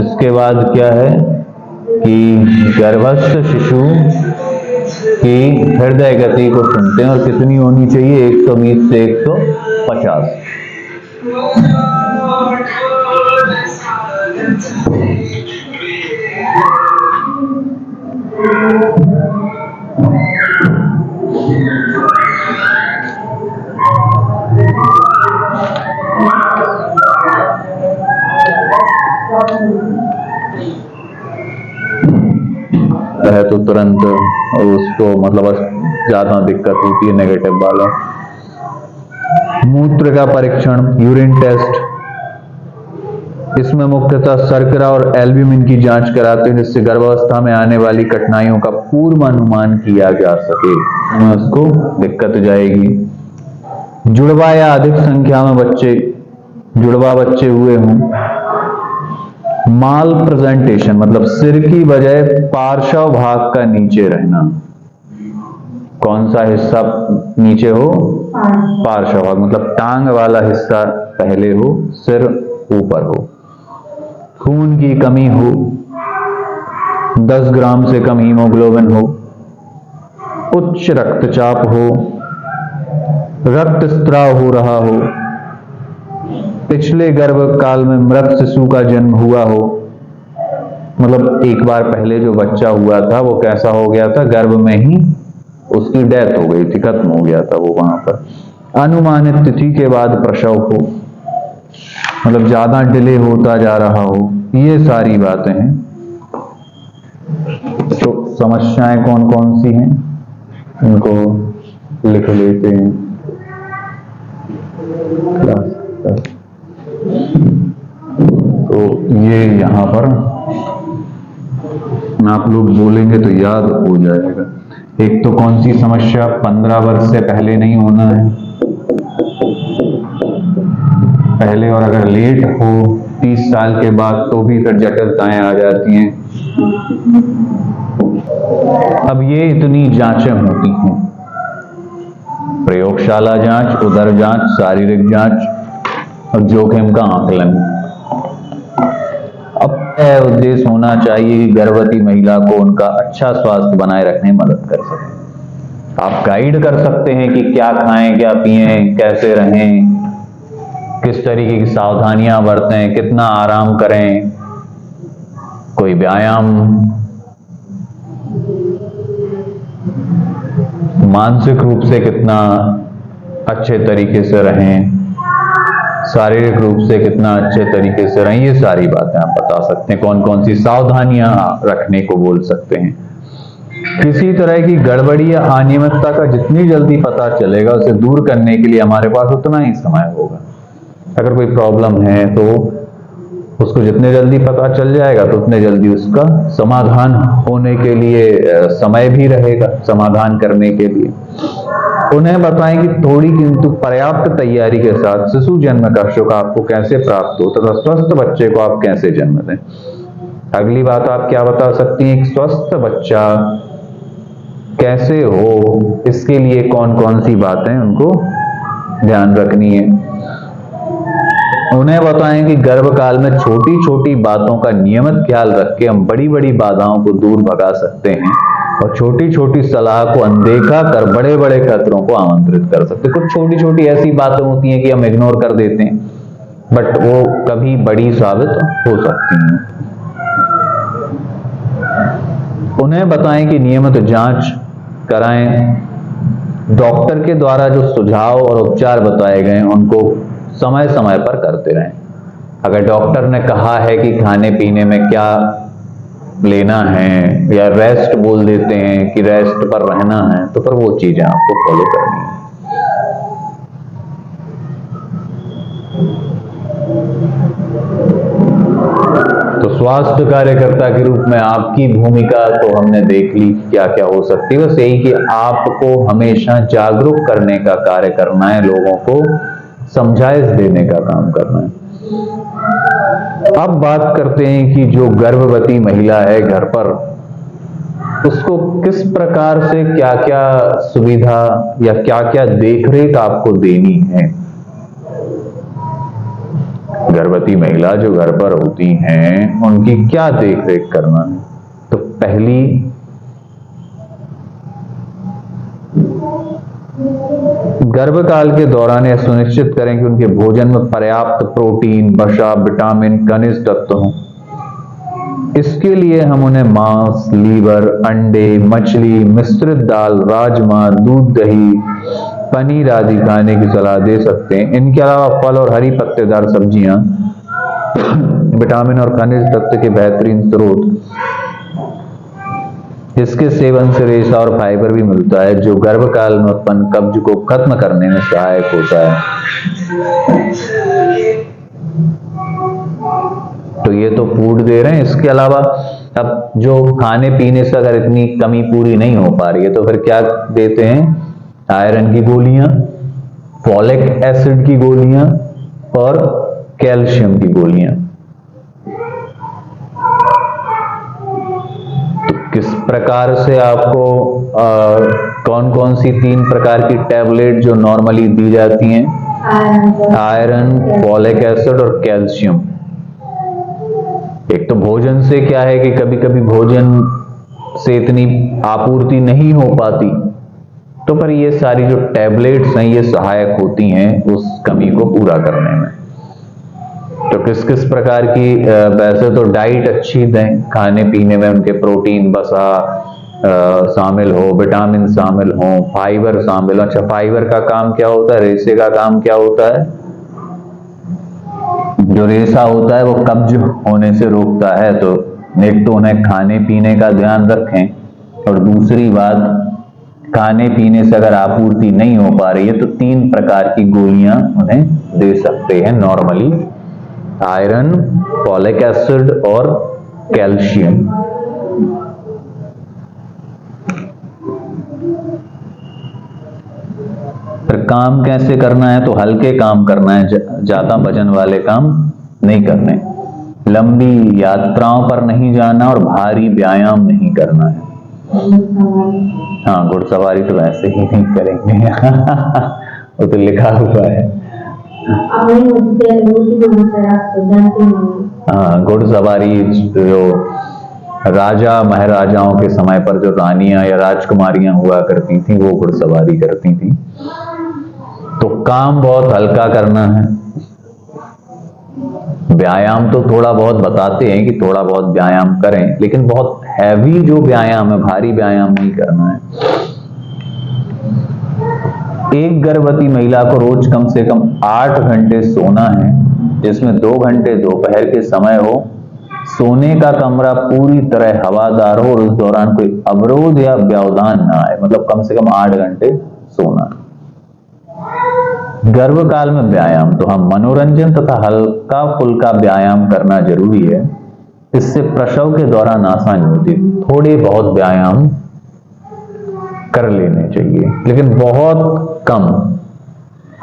इसके बाद क्या है कि गर्भस्थ शिशु की हृदय गति को सुनते हैं और कितनी होनी चाहिए? 120 से 150। है तो तुरंत उसको मतलब ज्यादा दिक्कत होती है नेगेटिव वाला। मूत्र का परीक्षण, यूरिन टेस्ट, इसमें मुख्यतः शर्करा और एल्ब्यूमिन की जांच कराते हैं जिससे गर्भावस्था में आने वाली कठिनाइयों का पूर्व अनुमान किया जा सके। उसको दिक्कत जाएगी। जुड़वा या अधिक संख्या में जुड़वा बच्चे हुए हों। माल प्रेजेंटेशन मतलब सिर की बजाय पार्श्व भाग का नीचे रहना। कौन सा हिस्सा नीचे हो? पार्श्व भाग, मतलब टांग वाला हिस्सा पहले हो, सिर ऊपर हो। खून की कमी हो, 10 ग्राम से कम हीमोग्लोबिन हो, उच्च रक्तचाप हो, रक्त स्त्राव हो रहा हो, पिछले गर्भकाल में मृत शिशु का जन्म हुआ हो, मतलब एक बार पहले जो बच्चा हुआ था वो कैसा हो गया था, गर्भ में ही उसकी डेथ हो गई थी, खत्म हो गया था वो वहां पर। अनुमानित तिथि के बाद प्रसव हो, मतलब ज्यादा डिले होता जा रहा हो, ये सारी बातें हैं। तो समस्याएं कौन कौन सी हैं इनको लिख लेते हैं। तो ये यहां पर आप लोग बोलेंगे तो याद हो जाएगा। एक तो कौन सी समस्या 15 वर्ष से पहले नहीं होना है पहले, और अगर लेट हो 30 साल के बाद तो भी फिर जटिलताएं आ जाती हैं। अब ये इतनी जांचें होती हैं, प्रयोगशाला जांच, उदर जांच, शारीरिक जांच और जोखिम का आकलन। अब उद्देश्य होना चाहिए कि गर्भवती महिला को उनका अच्छा स्वास्थ्य बनाए रखने में मदद कर सके। आप गाइड कर सकते हैं कि क्या खाएं, क्या पिएं, कैसे रहें, किस तरीके की सावधानियां बरतें, कितना आराम करें, कोई व्यायाम, मानसिक रूप से कितना अच्छे तरीके से रहें, शारीरिक रूप से कितना अच्छे तरीके से रहें, ये सारी बातें आप बता सकते हैं। कौन कौन सी सावधानियां रखने को बोल सकते हैं। किसी तरह की गड़बड़ी या अनियमितता का जितनी जल्दी पता चलेगा उसे दूर करने के लिए हमारे पास उतना ही समय होगा। अगर कोई प्रॉब्लम है तो उसको जितने जल्दी पता चल जाएगा तो उतने जल्दी उसका समाधान होने के लिए समय भी रहेगा समाधान करने के लिए। उन्हें बताएं कि थोड़ी किंतु पर्याप्त तैयारी के साथ शिशु जन्म का सुख आपको कैसे प्राप्त हो तथा स्वस्थ बच्चे को आप कैसे जन्म दें। अगली बात आप क्या बता सकती हैं, स्वस्थ बच्चा कैसे हो, इसके लिए कौन कौन सी बातें उनको ध्यान रखनी है। उन्हें बताएं कि गर्भकाल में छोटी छोटी बातों का नियमित ख्याल रख के हम बड़ी बड़ी बाधाओं को दूर भगा सकते हैं और छोटी छोटी सलाह को अनदेखा कर बड़े बड़े खतरों को आमंत्रित कर सकते हैं। कुछ छोटी छोटी ऐसी बातें होती हैं कि हम इग्नोर कर देते हैं, बट वो कभी बड़ी साबित हो सकती हैं। उन्हें बताएं कि नियमित जांच कराएं, डॉक्टर के द्वारा जो सुझाव और उपचार बताए गए उनको समय समय पर करते रहें। अगर डॉक्टर ने कहा है कि खाने पीने में क्या लेना है या रेस्ट बोल देते हैं कि रेस्ट पर रहना है, तो फिर वो चीजें आपको फॉलो करनी है। तो स्वास्थ्य कार्यकर्ता के रूप में आपकी भूमिका तो हमने देख ली क्या क्या हो सकती है। बस यही कि आपको हमेशा जागरूक करने का कार्य करना है, लोगों को समझाइश देने का काम करना है। अब बात करते हैं कि जो गर्भवती महिला है घर पर, उसको किस प्रकार से क्या क्या सुविधा या क्या क्या देखरेख आपको देनी है। गर्भवती महिला जो घर पर होती हैं उनकी क्या देखरेख करना है। तो पहली, गर्भकाल के दौरान यह सुनिश्चित करें कि उनके भोजन में पर्याप्त प्रोटीन, वसा, विटामिन, खनिज तत्व हों। इसके लिए हम उन्हें मांस, लीवर, अंडे, मछली, मिश्रित दाल, राजमा, दूध, दही, पनीर आदि खाने की सलाह दे सकते हैं। इनके अलावा फल और हरी पत्तेदार सब्जियां विटामिन और खनिज तत्व के बेहतरीन स्रोत, इसके सेवन से रेशा और फाइबर भी मिलता है जो गर्भकाल में उत्पन्न कब्ज को खत्म करने में सहायक होता है। तो ये तो फूड दे रहे हैं। इसके अलावा अब जो खाने पीने से अगर इतनी कमी पूरी नहीं हो पा रही है तो फिर क्या देते हैं, आयरन की गोलियां, फॉलिक एसिड की गोलियां और कैल्शियम की गोलियां। किस प्रकार से आपको कौन कौन सी 3 प्रकार की टैबलेट जो नॉर्मली दी जाती हैं, आयरन, फॉलिक एसिड और कैल्शियम। एक तो भोजन से क्या है कि कभी कभी भोजन से इतनी आपूर्ति नहीं हो पाती, तो पर ये सारी जो टैबलेट्स हैं ये सहायक होती हैं उस कमी को पूरा करने में। तो किस किस प्रकार की, वैसे तो डाइट अच्छी दें, खाने पीने में उनके प्रोटीन, वसा शामिल हो, विटामिन शामिल हो, फाइबर शामिल हो। अच्छा, फाइबर का काम क्या होता है, रेशे का काम क्या होता है, जो रेशा होता है वो कब्ज होने से रोकता है। तो एक तो उन्हें खाने पीने का ध्यान रखें, और दूसरी बात, खाने पीने से अगर आपूर्ति नहीं हो पा रही है तो 3 प्रकार की गोलियां उन्हें दे सकते हैं नॉर्मली, आयरन, फॉलिक एसिड और कैल्शियम। फिर काम कैसे करना है, तो हल्के काम करना है, ज्यादा वजन वाले काम नहीं करने, लंबी यात्राओं पर नहीं जाना और भारी व्यायाम नहीं करना है। हाँ, घुड़सवारी तो वैसे ही नहीं करेंगे वो तो लिखा हुआ है। हाँ, घुड़सवारी जो राजा महाराजाओं के समय पर जो रानियां या राजकुमारियां हुआ करती थी वो घुड़सवारी करती थी। तो काम बहुत हल्का करना है। व्यायाम तो थोड़ा बहुत बताते हैं कि थोड़ा बहुत व्यायाम करें, लेकिन बहुत हैवी जो व्यायाम है, भारी व्यायाम नहीं करना है। एक गर्भवती महिला को रोज कम से कम 8 घंटे सोना है, जिसमें 2 घंटे दोपहर के समय हो। सोने का कमरा पूरी तरह हवादार हो और उस दौरान कोई अवरोध या व्यवधान ना आए, मतलब कम से कम 8 घंटे सोना। गर्भकाल में व्यायाम, तो हम मनोरंजन तथा हल्का फुल्का व्यायाम करना जरूरी है। इससे प्रसव के दौरान आसानी होती है। थोड़े बहुत व्यायाम कर लेने चाहिए, लेकिन बहुत कम,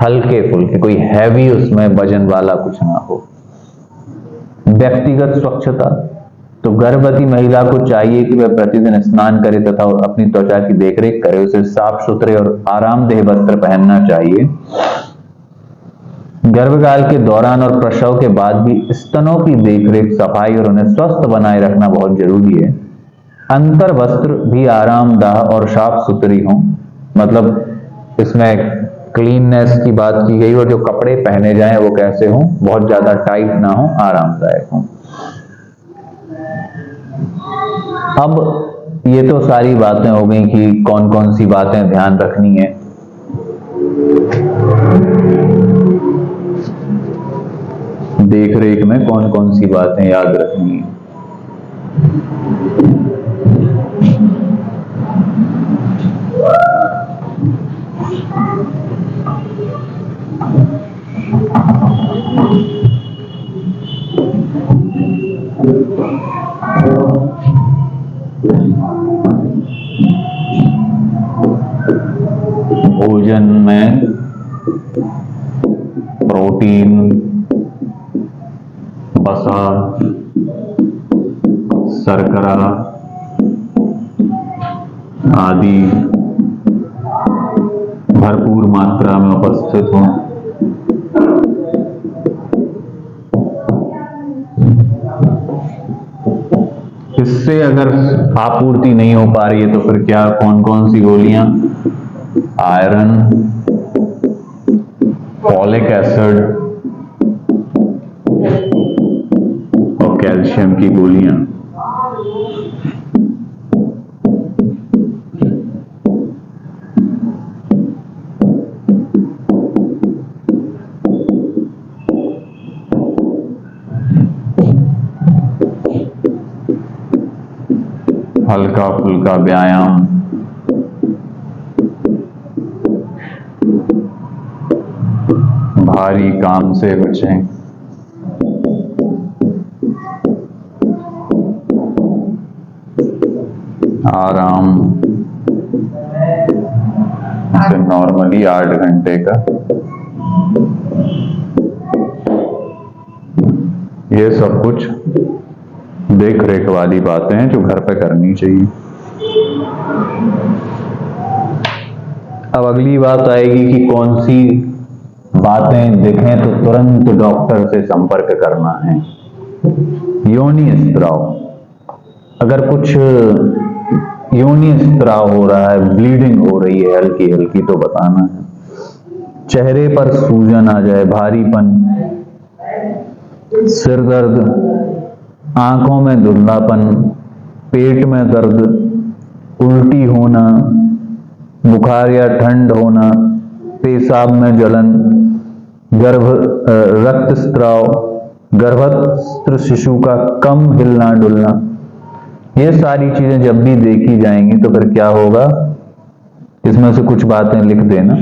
हल्के फुल्के, कोई हैवी उसमें वजन वाला कुछ ना हो। व्यक्तिगत स्वच्छता, तो गर्भवती महिला को चाहिए कि वह प्रतिदिन स्नान करे तथा अपनी त्वचा की देखरेख करे। उसे साफ सुथरे और आरामदेह वस्त्र पहनना चाहिए। गर्भकाल के दौरान और प्रसव के बाद भी स्तनों की देखरेख, सफाई और उन्हें स्वस्थ बनाए रखना बहुत जरूरी है। अंतर वस्त्र भी आरामदायक और साफ सुथरी हों, मतलब इसमें क्लीननेस की बात की गई, और जो कपड़े पहने जाएं वो कैसे हों, बहुत ज्यादा टाइट ना हो, आरामदायक हों। अब ये तो सारी बातें हो गई कि कौन कौन सी बातें ध्यान रखनी है। देख रेख में कौन कौन सी बातें याद रखनी है। भोजन में प्रोटीन, वसा, शर्करा आदि भरपूर मात्रा में उपस्थित हों। इससे अगर आपूर्ति नहीं हो पा रही है तो फिर क्या, कौन कौन सी गोलियां? आयरन, फॉलिक एसिड और कैल्शियम की गोलियां। हल्का फुल्का व्यायाम, भारी काम से बचें। आराम से नॉर्मली 8 घंटे का। ये सब कुछ देख रेख वाली बातें हैं जो घर पे करनी चाहिए। अब अगली बात आएगी कि कौन सी बातें दिखें तो तुरंत डॉक्टर से संपर्क करना है। योनि स्त्राव, अगर कुछ योनि स्त्राव हो रहा है, ब्लीडिंग हो रही है हल्की हल्की, तो बताना है। चेहरे पर सूजन आ जाए, भारीपन, सिर दर्द, आंखों में धुंधलापन, पेट में दर्द, उल्टी होना, बुखार या ठंड होना, पेशाब में जलन, रक्तस्राव, गर्भस्थ शिशु का कम हिलना डुलना, ये सारी चीजें जब भी देखी जाएंगी तो फिर क्या होगा, इसमें से कुछ बातें लिख देना।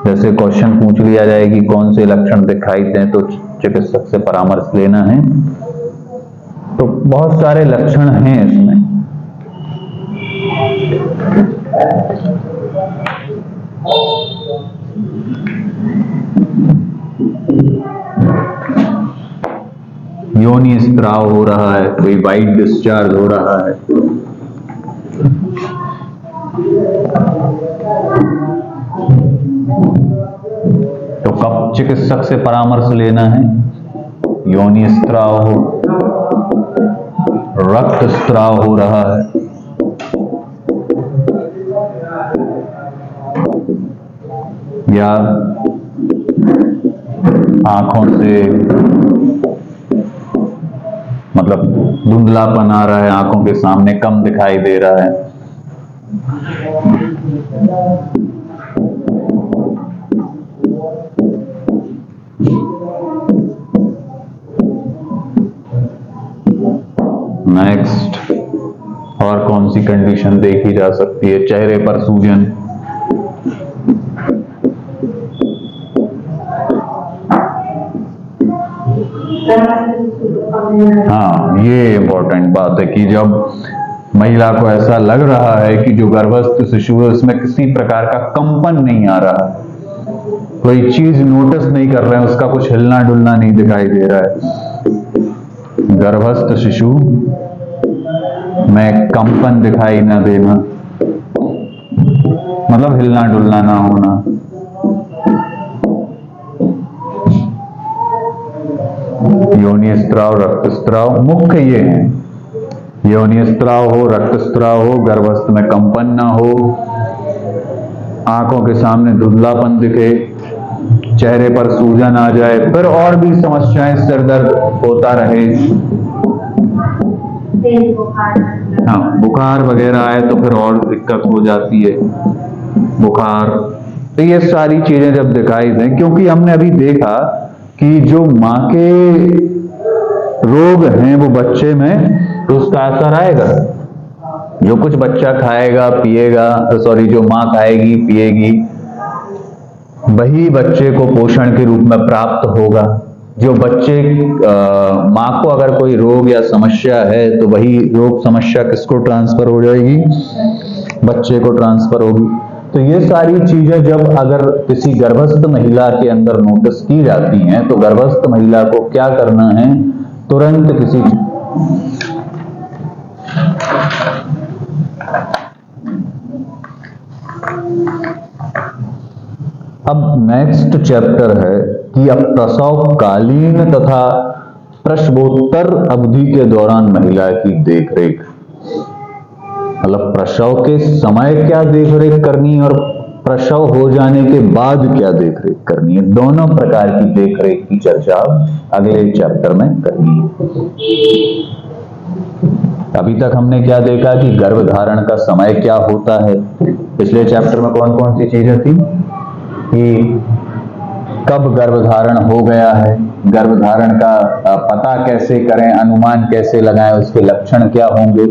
जैसे क्वेश्चन पूछ लिया जाए कि कौन से लक्षण दिखाई दें तो चिकित्सक से परामर्श लेना है। तो बहुत सारे लक्षण हैं इसमें। योनि स्त्राव हो रहा है, कोई वाइट डिस्चार्ज हो रहा है। तो कब चिकित्सक से परामर्श लेना है? योनि स्त्राव हो, रक्त स्त्राव हो रहा है, या आंखों से मतलब धुंधलापन आ रहा है, आंखों के सामने कम दिखाई दे रहा है। नेक्स्ट, और कौन सी कंडीशन देखी जा सकती है? चेहरे पर सूजन, हाँ, ये इंपॉर्टेंट बात है कि जब महिला को ऐसा लग रहा है कि जो गर्भस्थ शिशु है उसमें किसी प्रकार का कंपन नहीं आ रहा है, कोई चीज नोटिस नहीं कर रहे हैं, उसका कुछ हिलना डुलना नहीं दिखाई दे रहा है, गर्भस्थ शिशु में कंपन दिखाई ना देना, मतलब हिलना डुलना ना होना, योनि स्त्राव, रक्त स्त्राव, मुख्य ये है। योनि स्त्राव हो, रक्त स्त्राव हो, गर्भस्थ में कंपन ना हो, आंखों के सामने धुंधलापन दिखे, चेहरे पर सूजन आ जाए, फिर और भी समस्याएं, सिर दर्द होता रहे, हाँ, बुखार वगैरह आए तो फिर और दिक्कत हो जाती है, बुखार। तो ये सारी चीजें जब दिखाई दें, क्योंकि हमने अभी देखा कि जो माँ के रोग हैं वो बच्चे में तो उसका असर आएगा। जो कुछ बच्चा खाएगा पिएगा, सॉरी, जो माँ खाएगी पिएगी वही बच्चे को पोषण के रूप में प्राप्त होगा। जो बच्चे माँ को अगर कोई रोग या समस्या है तो वही रोग समस्या किसको ट्रांसफर हो जाएगी? बच्चे को ट्रांसफर होगी। तो ये सारी चीजें जब अगर किसी गर्भस्थ महिला के अंदर नोटिस की जाती हैं तो गर्भस्थ महिला को क्या करना है? तुरंत किसी अब नेक्स्ट चैप्टर है कि अब प्रसवकालीन तथा प्रसवोत्तर अवधि के दौरान महिला की देखरेख, मतलब प्रसव के समय क्या देखरेख करनी है और प्रसव हो जाने के बाद क्या देखरेख करनी है, दोनों प्रकार की देखरेख की चर्चा अगले चैप्टर में करनी है। अभी तक हमने क्या देखा कि गर्भधारण का समय क्या होता है। पिछले चैप्टर में कौन कौन सी चीजें थी कि कब गर्भधारण हो गया है, गर्भधारण का पता कैसे करें, अनुमान कैसे लगाएं, उसके लक्षण क्या होंगे।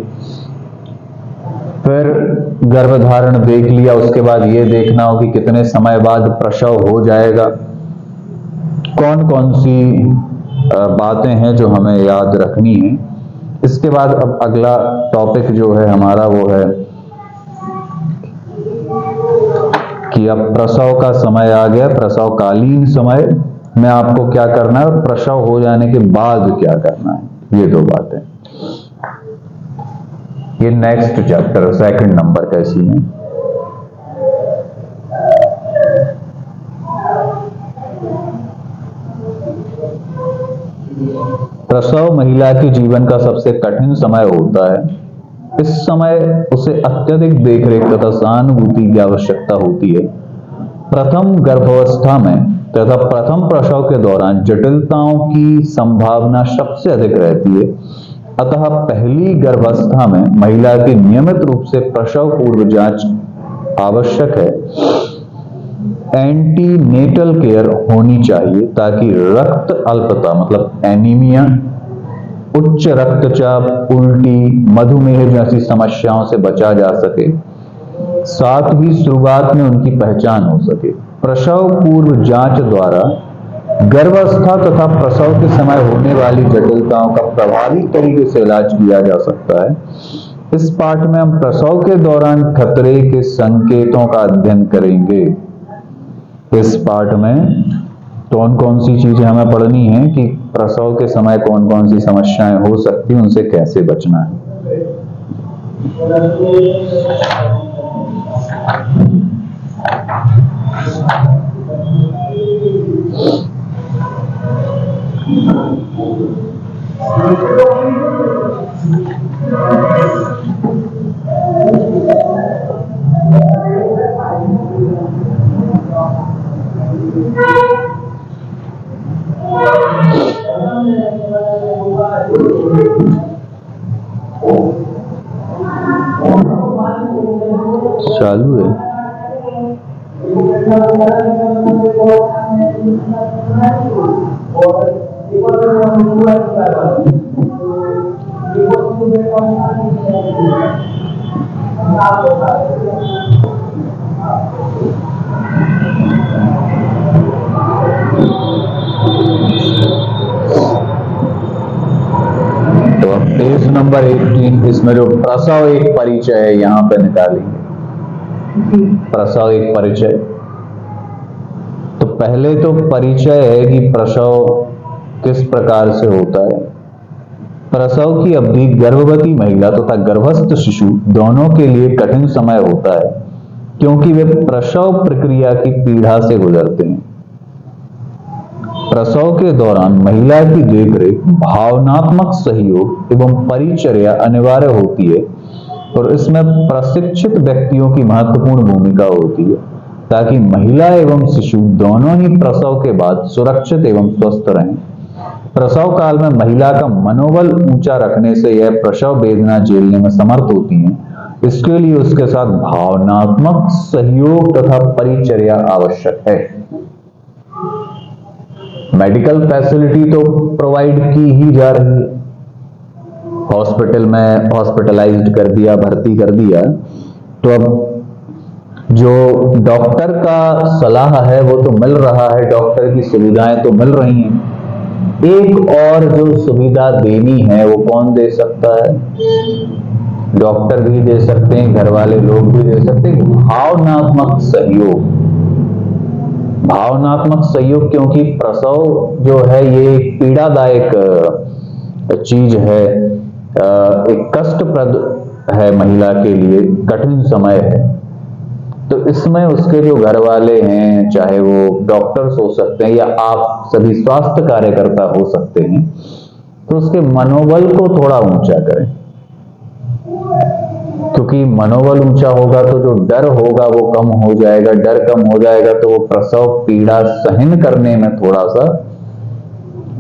फिर गर्भधारण देख लिया, उसके बाद ये देखना हो कि कितने समय बाद प्रसव हो जाएगा। कौन कौन सी बातें हैं जो हमें याद रखनी है। इसके बाद अब अगला टॉपिक जो है हमारा वो है कि अब प्रसव का समय आ गया, प्रसवकालीन समय में आपको क्या करना है और प्रसव हो जाने के बाद क्या करना है। ये दो बातें, ये नेक्स्ट चैप्टर सेकंड नंबर का इसी में। प्रसव महिला के जीवन का सबसे कठिन समय होता है। इस समय उसे अत्यधिक देखरेख तथा सहानुभूति की आवश्यकता होती है। प्रथम गर्भावस्था में तथा प्रथम प्रसव के दौरान जटिलताओं की संभावना सबसे अधिक रहती है। अतः पहली गर्भावस्था में महिला की नियमित रूप से प्रसव पूर्व जांच आवश्यक है। एंटीनेटल केयर होनी चाहिए ताकि रक्त अल्पता मतलब एनीमिया, उच्च रक्तचाप, उल्टी, मधुमेह जैसी समस्याओं से बचा जा सके, साथ ही शुरुआत में उनकी पहचान हो सके। प्रसव पूर्व जांच द्वारा गर्भावस्था तथा प्रसव के समय होने वाली जटिलताओं का प्रभावी तरीके से इलाज किया जा सकता है। इस पाठ में हम प्रसव के दौरान खतरे के संकेतों का अध्ययन करेंगे। इस पाठ में कौन कौन सी चीजें हमें पढ़नी है कि प्रसव के समय कौन कौन सी समस्याएं हो सकती हैं, उनसे कैसे बचना है। चालू है। तो अब पेज नंबर 18, इसमें जो प्रसव एक परिचय है यहां पे निकालेंगे। प्रसव एक परिचय, तो पहले तो परिचय है कि प्रसव किस प्रकार से होता है। प्रसव की अवधि गर्भवती महिला तथा गर्भस्थ शिशु दोनों के लिए कठिन समय होता है, क्योंकि वे प्रसव प्रक्रिया की पीड़ा से गुजरते हैं। प्रसव के दौरान महिला की देखरेख, भावनात्मक सहयोग एवं परिचर्या अनिवार्य होती है, और इसमें प्रशिक्षित व्यक्तियों की महत्वपूर्ण भूमिका होती है, ताकि महिला एवं शिशु दोनों ही प्रसव के बाद सुरक्षित एवं स्वस्थ रहें। प्रसव काल में महिला का मनोबल ऊंचा रखने से यह प्रसव वेदना झेलने में समर्थ होती है। इसके लिए उसके साथ भावनात्मक सहयोग तथा परिचर्या आवश्यक है। मेडिकल फैसिलिटी तो प्रोवाइड की ही जा रही है, हॉस्पिटल में हॉस्पिटलाइज्ड कर दिया, भर्ती कर दिया, तो अब जो डॉक्टर का सलाह है वो तो मिल रहा है, डॉक्टर की सुविधाएं तो मिल रही हैं। एक और जो सुविधा देनी है वो कौन दे सकता है? डॉक्टर भी दे सकते हैं, घर वाले लोग भी दे सकते हैं, भावनात्मक सहयोग। भावनात्मक सहयोग, क्योंकि प्रसव जो है ये एक पीड़ादायक चीज है, एक कष्टप्रद है, महिला के लिए कठिन समय है। तो इसमें उसके जो घर वाले हैं, चाहे वो डॉक्टर्स हो सकते हैं या आप सभी स्वास्थ्य कार्यकर्ता हो सकते हैं, तो उसके मनोबल को थोड़ा ऊंचा करें, क्योंकि मनोबल ऊंचा होगा तो जो डर होगा वो कम हो जाएगा। डर कम हो जाएगा तो वो प्रसव पीड़ा सहन करने में थोड़ा सा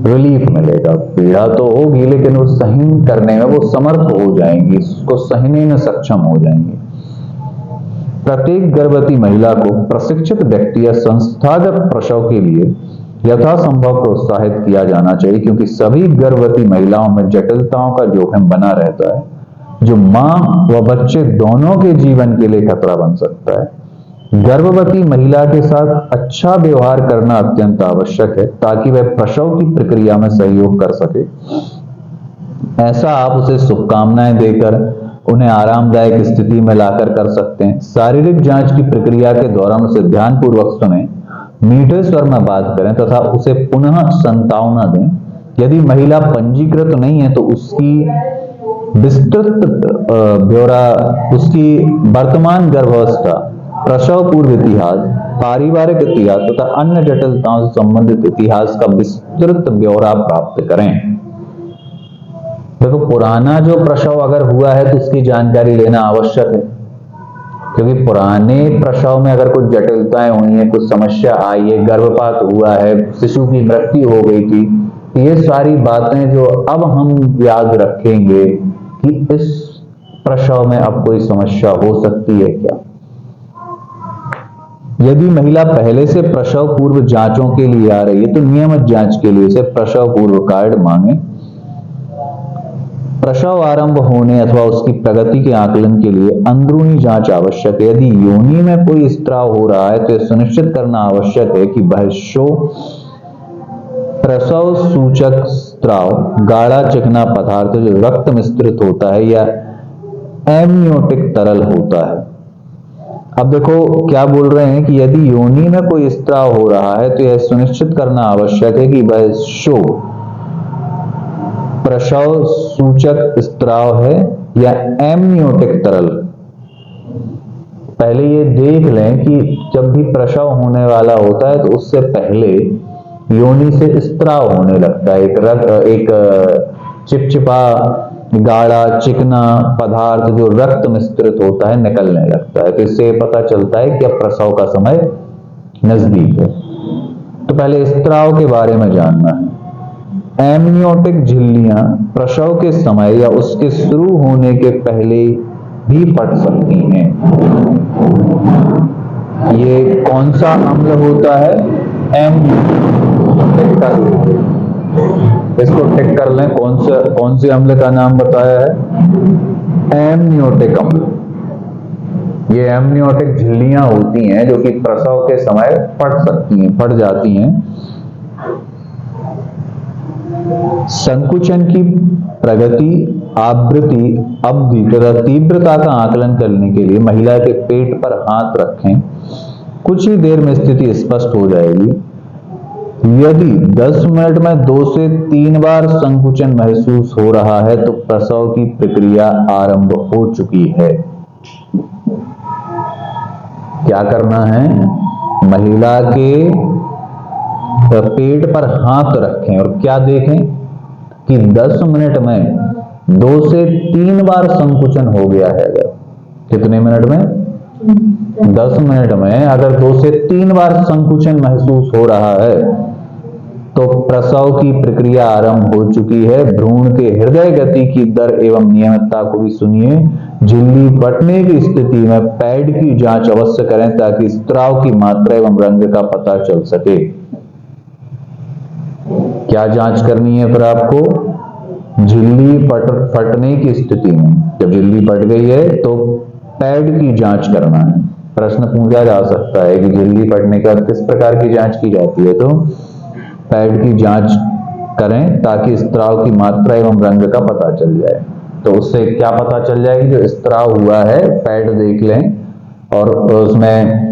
रिलीफ मिलेगा। पीड़ा तो होगी लेकिन वो सहन करने में वो समर्थ हो जाएंगी, उसको सहने में सक्षम हो जाएंगी। प्रत्येक गर्भवती महिला को प्रशिक्षित व्यक्ति या संस्थागत प्रसव के लिए यथासंभव प्रोत्साहित किया जाना चाहिए, क्योंकि सभी गर्भवती महिलाओं में जटिलताओं का जोखिम बना रहता है, जो मां व बच्चे दोनों के जीवन के लिए खतरा बन सकता है। गर्भवती महिला के साथ अच्छा व्यवहार करना अत्यंत आवश्यक है, ताकि वह प्रसव की प्रक्रिया में सहयोग कर सके। ऐसा आप उसे शुभकामनाएं देकर उन्हें आरामदायक स्थिति में लाकर कर सकते हैं। शारीरिक जांच की प्रक्रिया के दौरान उसे ध्यानपूर्वक सुने, मीठे स्वर में बात करें तथा उसे पुनः संतावना दें। यदि महिला पंजीकृत नहीं है तो उसकी विस्तृत ब्यौरा, उसकी वर्तमान गर्भावस्था, प्रसव पूर्व इतिहास, पारिवारिक इतिहास तथा अन्य जटिलताओं से संबंधित इतिहास का विस्तृत ब्यौरा प्राप्त करें। देखो, पुराना जो प्रसव अगर हुआ है तो उसकी जानकारी लेना आवश्यक है, क्योंकि पुराने प्रसव में अगर कुछ जटिलताएं हुई हैं, कुछ समस्या आई है, गर्भपात हुआ है, शिशु की मृत्यु हो गई थी, ये सारी बातें जो अब हम याद रखेंगे कि इस प्रसव में अब कोई समस्या हो सकती है क्या। यदि महिला पहले से प्रसव पूर्व जांचों के लिए आ रही है तो नियमित जांच के लिए से प्रसव पूर्व कार्ड मांगे। प्रसव आरंभ होने अथवा उसकी प्रगति के आकलन के लिए अंदरूनी जांच आवश्यक है। यदि योनि में कोई स्त्राव हो रहा है तो यह सुनिश्चित करना आवश्यक है कि बहिष्यो प्रसव सूचक स्त्राव गाढ़ा चिकना पदार्थ जो रक्त मिश्रित होता है या एमनियोटिक तरल होता है। अब देखो क्या बोल रहे हैं कि यदि योनि में कोई स्त्राव हो रहा है तो यह सुनिश्चित करना आवश्यक है कि वह शो प्रसव सूचक स्त्राव है या एमनियोटिक तरल। पहले ये देख लें कि जब भी प्रसव होने वाला होता है तो उससे पहले योनि से स्त्राव होने लगता है, एक चिपचिपा गाढ़ा चिकना पदार्थ जो रक्त मिश्रित होता है निकलने लगता है। तो इससे पता चलता है कि अब प्रसव का समय नजदीक है। तो पहले स्त्राव के बारे में जानना है। एमनियोटिक झिल्लियां प्रसव के समय या उसके शुरू होने के पहले भी फट सकती हैं। ये कौन सा अम्ल होता है? एमनियोटिक तरल। इसको टिक कर लें, कौन से अम्ल का नाम बताया है? एमनियोटिक अम्ल। ये एमनियोटिक झिल्लियां होती हैं जो कि प्रसव के समय फट सकती हैं, फट जाती हैं। संकुचन की प्रगति, आवृत्ति, अवधि तथा तीव्रता का आकलन करने के लिए महिला के पेट पर हाथ रखें। कुछ ही देर में स्थिति स्पष्ट हो जाएगी। यदि 10 मिनट में 2 से 3 बार संकुचन महसूस हो रहा है तो प्रसव की प्रक्रिया आरंभ हो चुकी है। क्या करना है? महिला के पेट पर हाथ रखें और क्या देखें कि 10 मिनट में 2 से 3 बार संकुचन हो गया है। कितने मिनट में? 10 मिनट में अगर 2 से 3 बार संकुचन महसूस हो रहा है तो प्रसव की प्रक्रिया आरंभ हो चुकी है। भ्रूण के हृदय गति की दर एवं नियमितता को भी सुनिए। झिल्ली फटने की स्थिति में पैड की जांच अवश्य करें ताकि स्त्राव की मात्रा एवं रंग का पता चल सके। क्या जांच करनी है फिर आपको? झिल्ली फटने की स्थिति में, जब झिल्ली फट गई है तो पैड की जांच करना है। प्रश्न पूछा जा सकता है कि झिल्ली फटने के बाद किस प्रकार की जांच की जाती है? तो पैड की जांच करें ताकि स्त्राव की मात्रा एवं रंग का पता चल जाए। तो उससे क्या पता चल जाएगी? जो स्त्राव हुआ है पैड देख लें और उसमें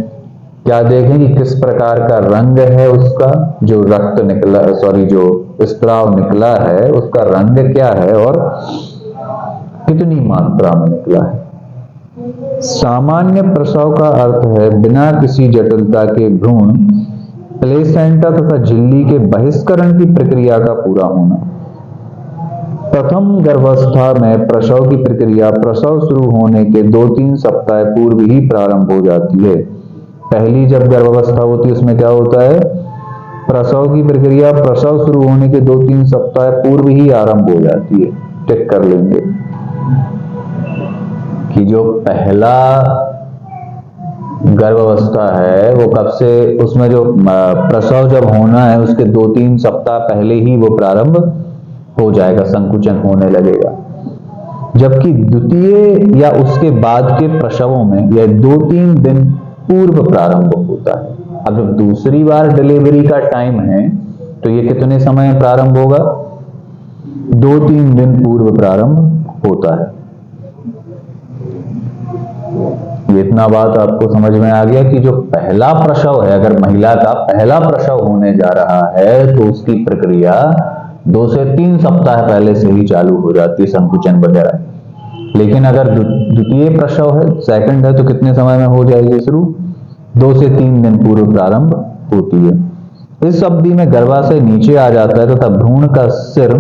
क्या देखें कि किस प्रकार का रंग है उसका, जो रक्त निकला, जो स्त्राव निकला है उसका रंग क्या है और कितनी मात्रा में निकला है। सामान्य प्रसव का अर्थ है बिना किसी जटिलता के भ्रूण, प्लेसेंटा तथा झिल्ली के बहिष्करण की प्रक्रिया का पूरा होना। प्रथम गर्भावस्था में प्रसव की प्रक्रिया प्रसव शुरू होने के 2-3 सप्ताह पूर्व ही प्रारंभ हो जाती है। पहली जब गर्भावस्था होती है उसमें क्या होता है? प्रसव की प्रक्रिया प्रसव शुरू होने के 2-3 सप्ताह पूर्व ही आरंभ हो जाती है। टिक कर लेंगे कि जो पहला गर्भावस्था है वो कब से, उसमें जो प्रसव जब होना है उसके 2-3 सप्ताह पहले ही वो प्रारंभ हो जाएगा, संकुचन होने लगेगा। जबकि द्वितीय या उसके बाद के प्रसवों में यह 2-3 दिन पूर्व प्रारंभ होता है। अब जब दूसरी बार डिलीवरी का टाइम है तो ये कितने समय प्रारंभ होगा? 2-3 दिन पूर्व प्रारंभ होता है। इतना बात आपको समझ में आ गया कि जो पहला प्रसव है, अगर महिला का पहला प्रसव होने जा रहा है तो उसकी प्रक्रिया 2 से 3 सप्ताह पहले से ही चालू हो जाती है, संकुचन वगैरह। लेकिन अगर द्वितीय प्रसव है, सेकंड है, तो कितने समय में हो जाएगी शुरू? 2 से 3 दिन पूर्व प्रारंभ होती है। इस अवधि में गर्भाशय नीचे आ जाता है तथा भ्रूण का सिर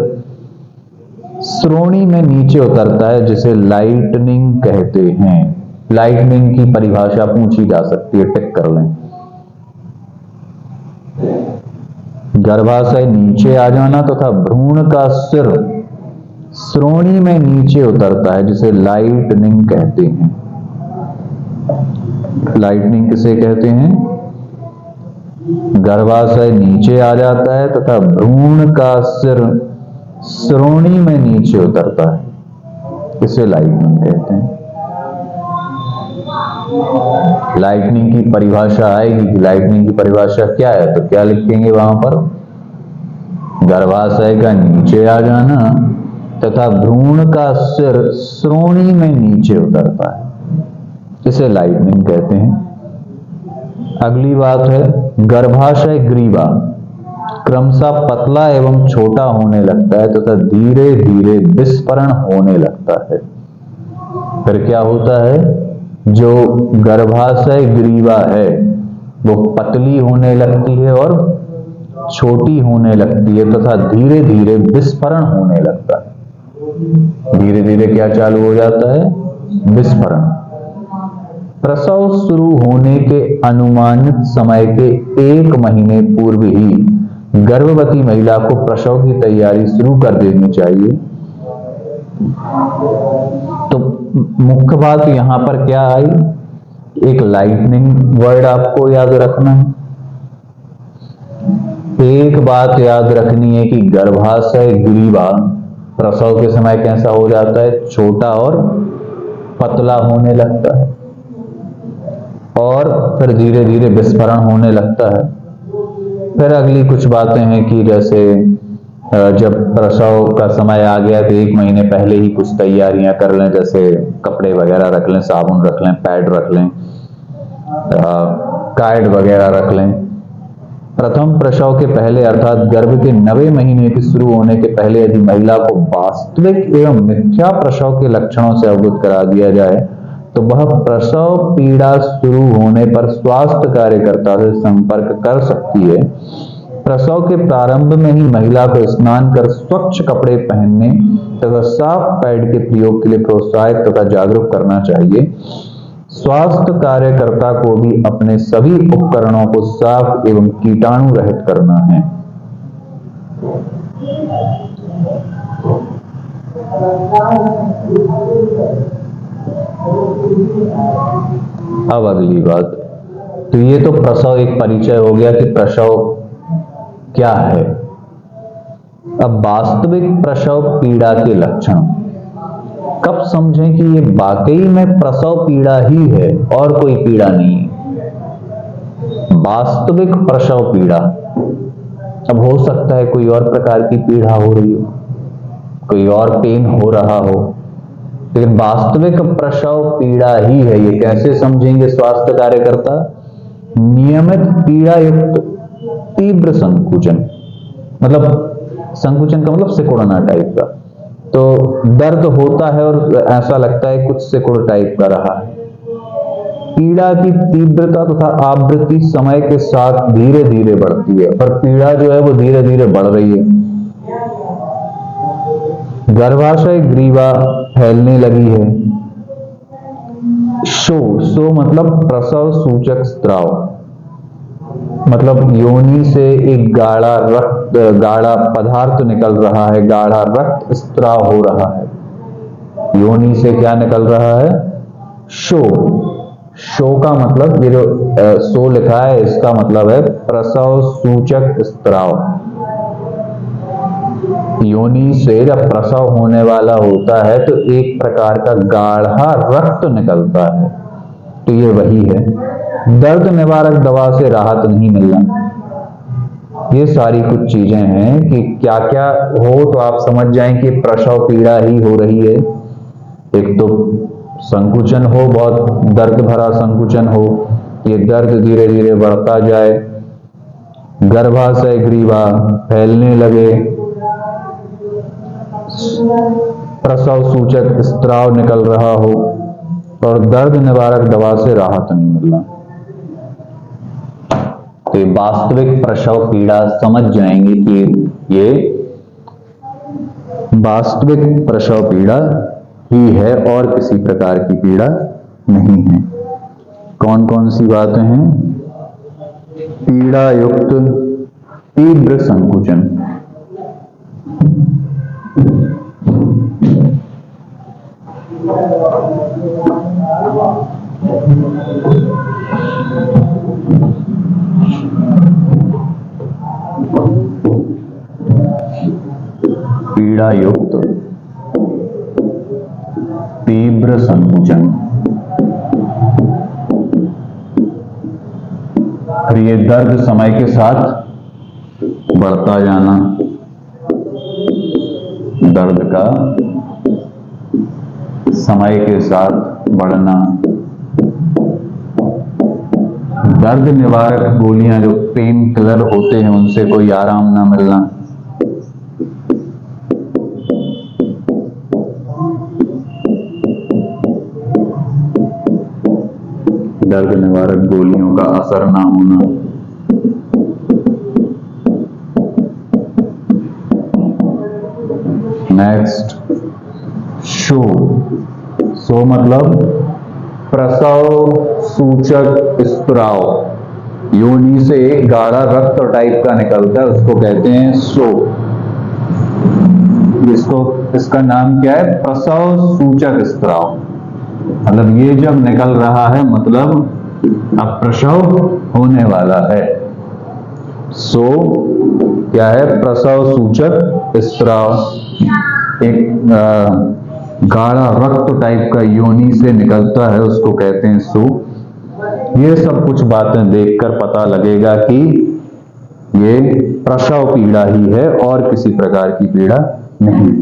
श्रोणि में नीचे उतरता है, जिसे लाइटनिंग कहते हैं। लाइटनिंग की परिभाषा पूछी जा सकती है, टिक कर लें। गर्भाशय नीचे आ जाना तथा भ्रूण का सिर श्रोणि में नीचे उतरता है, जिसे लाइटनिंग कहते हैं। लाइटनिंग किसे कहते हैं? गर्भाशय नीचे आ जाता है तथा भ्रूण का सिर श्रोणि में नीचे उतरता है, इसे लाइटनिंग कहते हैं। लाइटनिंग की परिभाषा आएगी। लाइटनिंग की परिभाषा क्या है तो क्या लिखेंगे वहां पर? गर्भाशय का नीचे आ जाना तथा भ्रूण का सिर श्रोणि में नीचे उतरता है। इसे लाइटनिंग कहते हैं। अगली बात है गर्भाशय ग्रीवा क्रमशः पतला एवं छोटा होने लगता है तथा धीरे धीरे विस्फरण होने लगता है। फिर क्या होता है, जो गर्भाशय ग्रीवा है वो पतली होने लगती है और छोटी होने लगती है तथा धीरे धीरे विस्फरण होने लगता है। धीरे धीरे क्या चालू हो जाता है, विस्फरण। प्रसव शुरू होने के अनुमानित समय के 1 महीने पूर्व ही गर्भवती महिला को प्रसव की तैयारी शुरू कर देनी चाहिए। तो मुख्य बात यहां पर क्या आई, एक लाइटनिंग वर्ड आपको याद रखना है। एक बात याद रखनी है कि गर्भाशय ग्रीवा प्रसव के समय कैसा हो जाता है, छोटा और पतला होने लगता है और फिर धीरे धीरे विस्फरण होने लगता है। फिर अगली कुछ बातें हैं कि जैसे जब प्रसव का समय आ गया तो 1 महीने पहले ही कुछ तैयारियां कर लें, जैसे कपड़े वगैरह रख लें, साबुन रख लें, पैड रख लें, कार्ड वगैरह रख लें। प्रथम प्रसव के पहले अर्थात गर्भ के 90 महीने के शुरू होने के पहले यदि महिला को वास्तविक एवं मिथ्या प्रसव के लक्षणों से अवगत करा दिया जाए तो वह प्रसव पीड़ा शुरू होने पर स्वास्थ्य कार्यकर्ता से संपर्क कर सकती है। प्रसव के प्रारंभ में ही महिला को स्नान कर स्वच्छ कपड़े पहनने तथा साफ पैड के प्रयोग के लिए प्रोत्साहित तथा जागरूक करना चाहिए। स्वास्थ्य कार्यकर्ता को भी अपने सभी उपकरणों को साफ एवं कीटाणु रहित करना है। अब अगली बात, तो ये तो प्रसव एक परिचय हो गया कि प्रसव क्या है। अब वास्तविक प्रसव पीड़ा के लक्षण कब समझें कि ये वाकई में प्रसव पीड़ा ही है और कोई पीड़ा नहीं है। वास्तविक प्रसव पीड़ा, अब हो सकता है कोई और प्रकार की पीड़ा हो रही हो, कोई और पेन हो रहा हो, लेकिन वास्तविक प्रसव पीड़ा ही है। ये कैसे समझेंगे स्वास्थ्य कार्यकर्ता, नियमित पीड़ा युक्त तीव्र संकुचन, मतलब संकुचन का मतलब सिकुड़ना टाइप का, तो दर्द होता है और ऐसा लगता है कुछ सिकुड़ टाइप का रहा है। पीड़ा की तीव्रता तथा आवृत्ति समय के साथ धीरे धीरे बढ़ती है, पर पीड़ा जो है वो धीरे धीरे बढ़ रही है। गर्भाशय ग्रीवा फैलने लगी है। शो मतलब प्रसव सूचक स्त्राव, मतलब योनि से एक गाढ़ा पदार्थ निकल रहा है, गाढ़ा रक्त स्त्राव हो रहा है। योनि से क्या निकल रहा है, शो का मतलब, ये जो शो लिखा है इसका मतलब है प्रसव सूचक स्त्राव। योनि से जब प्रसव होने वाला होता है तो एक प्रकार का गाढ़ा रक्त निकलता है, तो ये वही है। दर्द निवारक दवा से राहत नहीं मिलना, ये सारी कुछ चीजें हैं कि क्या क्या हो तो आप समझ जाएं कि प्रसव पीड़ा ही हो रही है। एक तो संकुचन हो, बहुत दर्द भरा संकुचन हो, ये दर्द धीरे धीरे बढ़ता जाए, गर्भाशय ग्रीवा फैलने लगे, प्रसव सूचक स्त्राव निकल रहा हो और दर्द निवारक दवा से राहत नहीं मिलना। तो ये वास्तविक प्रसव पीड़ा समझ जाएंगे कि ये वास्तविक प्रसव पीड़ा ही है और किसी प्रकार की पीड़ा नहीं है। कौन कौन सी बातें हैं, पीड़ा युक्त तीव्र संकुचन, पीड़ा युक्त तीव्र संकुचन, फिर ये दर्द समय के साथ बढ़ता जाना, दर्द का समय के साथ बढ़ना, दर्द निवारक गोलियां जो पेन किलर होते हैं उनसे कोई आराम ना मिलना, दर्द निवारक गोलियों का असर ना होना, नेक्स्ट शो, शो मतलब प्रसव सूचक स्त्राव, योनि से एक गाढ़ा रक्त टाइप का निकलता है उसको कहते हैं शो। इसका नाम क्या है? प्रसव सूचक स्त्राव। मतलब ये जब निकल रहा है मतलब अब प्रसव होने वाला है। सो क्या है? प्रसव सूचक स्त्राव, एक गाढ़ा रक्त टाइप का योनि से निकलता है उसको कहते हैं सो। ये सब कुछ बातें देखकर पता लगेगा कि ये प्रसव पीड़ा ही है और किसी प्रकार की पीड़ा नहीं।